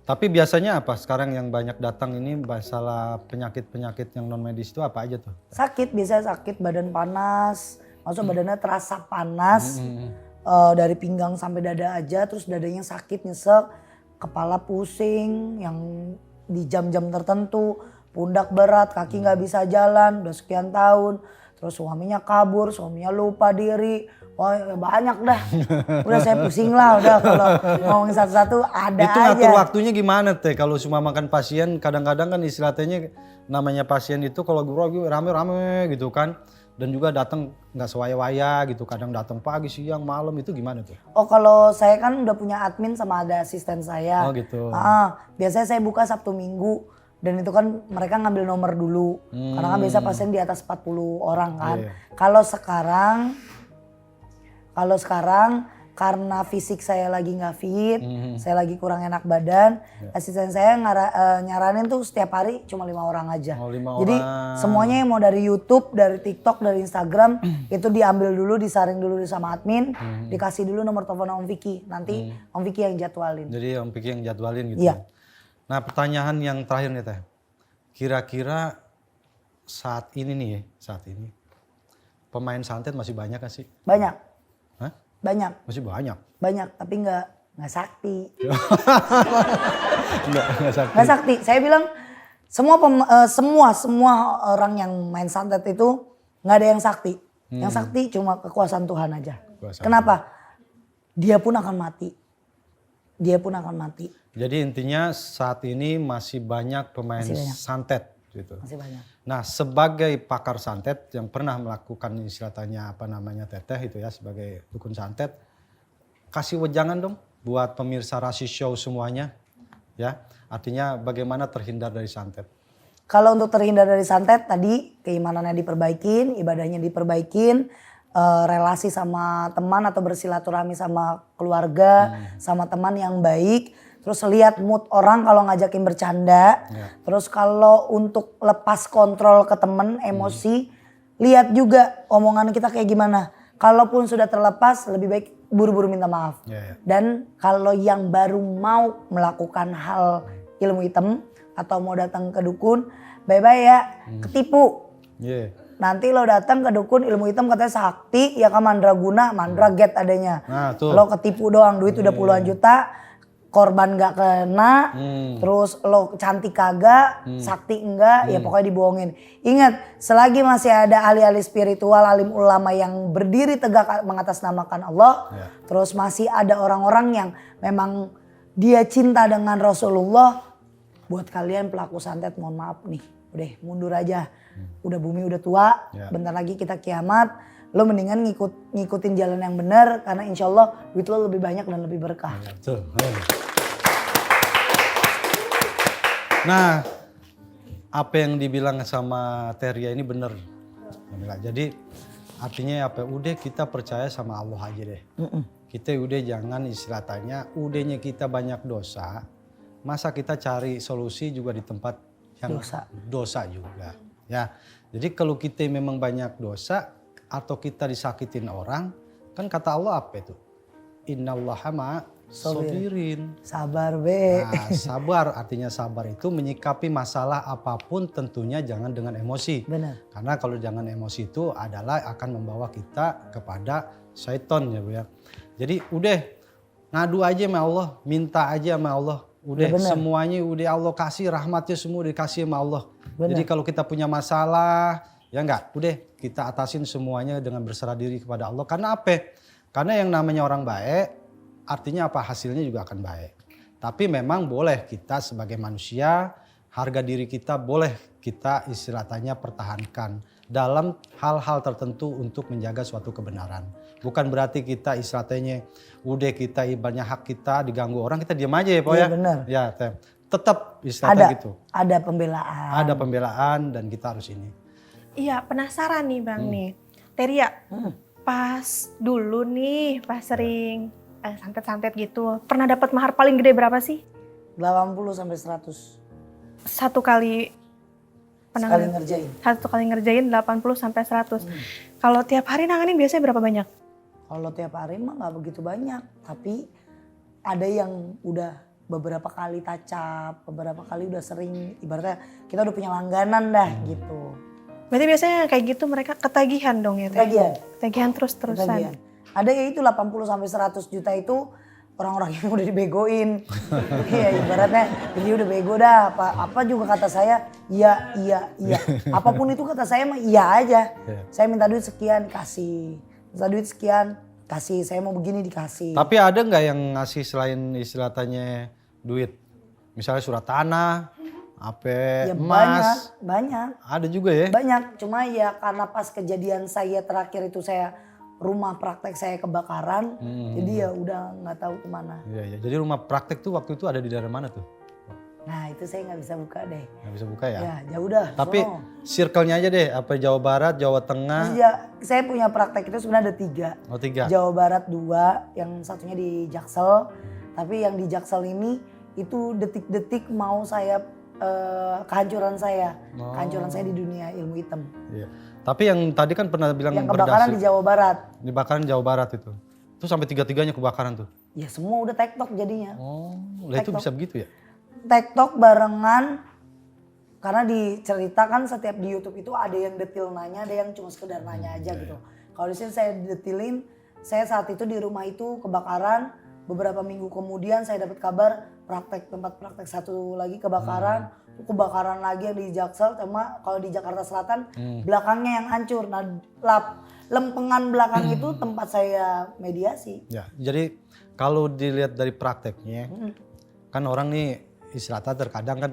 Tapi biasanya apa sekarang yang banyak datang ini masalah penyakit-penyakit yang non medis itu apa aja tuh? Sakit, biasanya sakit badan panas. Maksudnya badannya terasa panas. Hmm. Dari pinggang sampai dada aja, terus dadanya sakit, nyesek, kepala pusing yang di jam-jam tertentu, pundak berat, kaki nggak bisa jalan udah sekian tahun, terus suaminya kabur, suaminya lupa diri, wah ya banyak dah. Udah saya pusing lah udah kalau ngomongin satu-satu ada Itu aja. ngatur waktunya gimana Teh? Kalau cuma makan pasien kadang-kadang kan istilahnya namanya pasien itu kalau grogi rame-rame gitu kan. Dan juga datang nggak sewaya-waya gitu, kadang datang pagi, siang, malam itu gimana tuh? Oh kalau saya kan udah punya admin sama ada asisten saya. Oh gitu. Biasanya saya buka Sabtu Minggu dan itu kan mereka ngambil nomor dulu. Karena kan biasa pasien di atas 40 orang kan. Iya. Kalau sekarang karena fisik saya lagi nggak fit, saya lagi kurang enak badan, asisten saya nyaranin tuh setiap hari cuma 5 orang aja. Oh, 5 Jadi orang. semuanya yang mau dari YouTube, dari TikTok, dari Instagram itu diambil dulu, disaring dulu sama admin, dikasih dulu nomor telepon Om Vicky. Nanti Om Vicky yang jadwalin. Jadi Om Piki yang jadwalin gitu. Iya. Nah pertanyaan yang terakhir nih Teh. Kira-kira saat ini pemain santet masih banyak gak sih? Banyak, Hah? banyak, Masih banyak? tapi nggak sakti. Enggak sakit. Nggak sakti. Saya bilang semua orang yang main santet itu nggak ada yang sakti. Yang sakti cuma kekuasaan Tuhan aja. Kekuasaan Kenapa? Dia pun akan mati. Jadi intinya saat ini masih banyak pemain Masih banyak. santet gitu. Masih banyak. Nah sebagai pakar santet yang pernah melakukan istilahnya Teteh itu ya sebagai dukun santet. Kasih wejangan dong buat pemirsa Rasi Show semuanya ya. Artinya bagaimana terhindar dari santet. Kalau untuk terhindar dari santet tadi keimanannya diperbaikin, ibadahnya diperbaikin, relasi sama teman atau bersilaturahmi sama keluarga, sama teman yang baik. Terus lihat mood orang kalau ngajakin bercanda. Ya. Terus kalau untuk lepas kontrol ke temen, emosi, lihat juga omongan kita kayak gimana. Kalaupun sudah terlepas lebih baik buru-buru minta maaf. Ya, ya. Dan kalau yang baru mau melakukan hal ilmu hitam atau mau datang ke dukun, bye-bye ya, ketipu. Yeah. Nanti lo datang ke dukun ilmu hitam katanya sakti, ya kan mandraguna, mandraget adanya. Nah, tuh. Lo ketipu doang, duit udah puluhan juta, korban gak kena, terus lo cantik kagak, sakti enggak, ya pokoknya dibohongin. Ingat, selagi masih ada ahli-ahli spiritual, alim ulama yang berdiri tegak mengatasnamakan Allah, terus masih ada orang-orang yang memang dia cinta dengan Rasulullah, buat kalian pelaku santet mohon maaf nih, udah mundur aja. Udah bumi udah tua, bentar lagi kita kiamat. Lo mendingan ngikutin jalan yang benar karena insya Allah duit lo lebih banyak dan lebih berkah. Betul. Nah, apa yang dibilang sama Teria ini benar. Jadi artinya apa? Udah kita percaya sama Allah aja deh. Kita udah jangan istilahnya, udahnya kita banyak dosa. Masa kita cari solusi juga di tempat yang dosa juga. Ya, jadi kalau kita memang banyak dosa atau kita disakitin orang, kan kata Allah apa itu? Innallaha sobirin. Sabar be. Nah, sabar artinya sabar itu menyikapi masalah apapun tentunya jangan dengan emosi. Benar. Karena kalau jangan emosi itu adalah akan membawa kita kepada syaiton ya Bu ya. Jadi udah ngadu aja sama Allah, minta aja sama Allah. Udah benar. semuanya udah Allah kasih, rahmatnya semua dikasih sama Allah. Benar. Jadi kalau kita punya masalah ya enggak, udah kita atasin semuanya dengan berserah diri kepada Allah. Karena apa? Karena yang namanya orang baik artinya apa? Hasilnya juga akan baik. Tapi memang boleh kita sebagai manusia, harga diri kita boleh kita istilahnya pertahankan dalam hal-hal tertentu untuk menjaga suatu kebenaran. Bukan berarti kita istilahnya udah kita ibaratnya hak kita diganggu orang kita diam aja ya Pak Iya, ya. benar. Ya tetap istilahnya gitu. Ada pembelaan. Ada pembelaan dan kita harus ini. Iya, penasaran nih Bang nih. Teria, pas dulu nih, pas sering santet-santet gitu, pernah dapat mahar paling gede berapa sih? 80 sampai 100 Satu kali sekali ngerjain. Satu kali ngerjain 80 sampai 100. Kalau tiap hari nanganin biasanya berapa banyak? Kalau tiap hari mah nggak begitu banyak, tapi ada yang udah beberapa kali touch up, beberapa kali udah sering, ibaratnya kita udah punya langganan dah gitu. Berarti biasanya kayak gitu mereka ketagihan dong ya Teh? Ketagihan. Ketagihan terus-terusan. Ketagihan. Ada ya itu 80 sampai 100 juta itu orang-orang yang udah dibegoin. Iya ibaratnya ini udah bego dah, apa juga kata saya iya. Apapun itu kata saya mah iya aja. Saya minta duit sekian kasih, minta duit sekian kasih, saya mau begini dikasih. Tapi ada nggak yang ngasih selain istilahnya duit? Misalnya surat tanah, apa Ya emas? banyak. Ada juga ya? Banyak, cuma ya karena pas kejadian saya terakhir itu rumah praktek saya kebakaran, jadi ya udah nggak tahu kemana. Iya. Jadi rumah praktek tuh waktu itu ada di daerah mana tuh? Nah itu saya nggak bisa buka deh. Nggak bisa buka ya? Ya jauh dah. Tapi sono. circle-nya aja deh, apa Jawa Barat, Jawa Tengah? Terus ya, saya punya praktek itu sebenarnya ada 3. Oh 3. Jawa Barat 2, yang satunya di Jaksel. Tapi yang di Jaksel ini itu detik-detik mau saya kehancuran saya di dunia ilmu hitam. Iya. Tapi yang tadi kan pernah bilang Yang kebakaran di Jawa Barat. Dibakaran Jawa Barat itu. Itu sampai 3-3-nya kebakaran tuh. Ya semua udah tektok jadinya. Oh, lah itu bisa begitu ya? Tektok barengan karena diceritakan setiap di YouTube itu ada yang detil nanya, ada yang cuma sekedar nanya aja gitu. Kalau di sini saya detilin, saya saat itu di rumah itu kebakaran, beberapa minggu kemudian saya dapat kabar tempat praktek satu lagi kebakaran, kebakaran lagi yang di Jaksel, sama kalau di Jakarta Selatan belakangnya yang hancur. Nah, lempengan belakang itu tempat saya mediasi. Ya, jadi kalau dilihat dari prakteknya, kan orang nih istilahnya terkadang kan,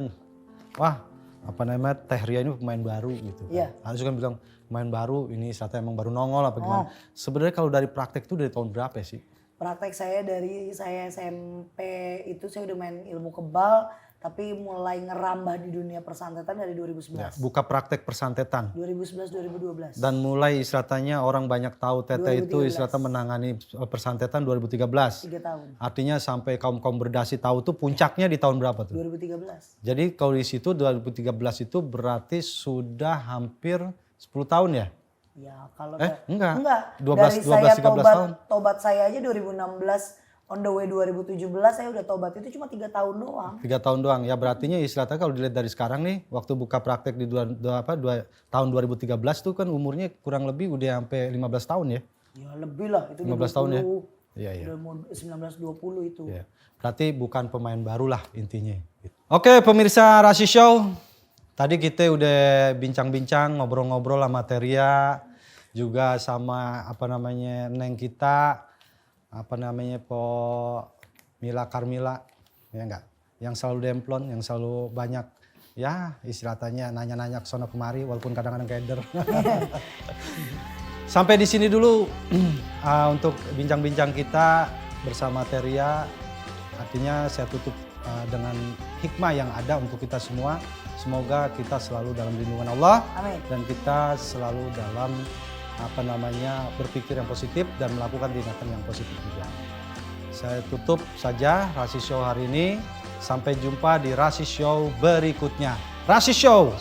wah apa namanya Teh Ria ini pemain baru gitu kan. Iya. Harus kan bilang pemain baru, ini istilahnya emang baru nongol apa gimana. Sebenarnya kalau dari praktek itu dari tahun berapa sih? Praktek saya dari saya SMP itu saya udah main ilmu kebal, tapi mulai ngerambah di dunia persantetan dari 2011. Ya, buka praktek persantetan. 2011-2012. Dan mulai istilahnya orang banyak tahu Teteh itu 2013. istilahnya menangani persantetan 2013. 3 tahun. Artinya sampai kaum-kaum berdasi tahu tuh puncaknya di tahun berapa tuh? 2013. Jadi kalau di situ 2013 itu berarti sudah hampir 10 tahun ya? Ya kalau enggak. 12, dari 13 saya 13 tahun. tobat saya aja 2016 on the way 2017 saya udah tobat itu cuma 3 tahun doang. 3 tahun doang. Ya berartinya istilahnya kalau dilihat dari sekarang nih waktu buka praktek di tahun 2013 tuh kan umurnya kurang lebih udah sampai 15 tahun ya? Ya lebih lah itu 15 tahun ya? Iya. Udah mau 19-20 itu. Ya. Berarti bukan pemain baru lah intinya. Oke pemirsa Rasi Show. Tadi kita udah bincang-bincang, ngobrol-ngobrol sama Teria, juga sama Neng kita, Mila Karmila, ya enggak? Yang selalu demplon, yang selalu banyak, ya istilahnya nanya-nanya ke sono kemari, walaupun kadang-kadang keder. Sampai di sini dulu untuk bincang-bincang kita bersama Teria. Artinya saya tutup dengan hikmah yang ada untuk kita semua. Semoga kita selalu dalam lindungan Allah. Amin. Dan kita selalu dalam berpikir yang positif dan melakukan tindakan yang positif juga. Saya tutup saja Rasi Show hari ini. Sampai jumpa di Rasi Show berikutnya. Rasi Show.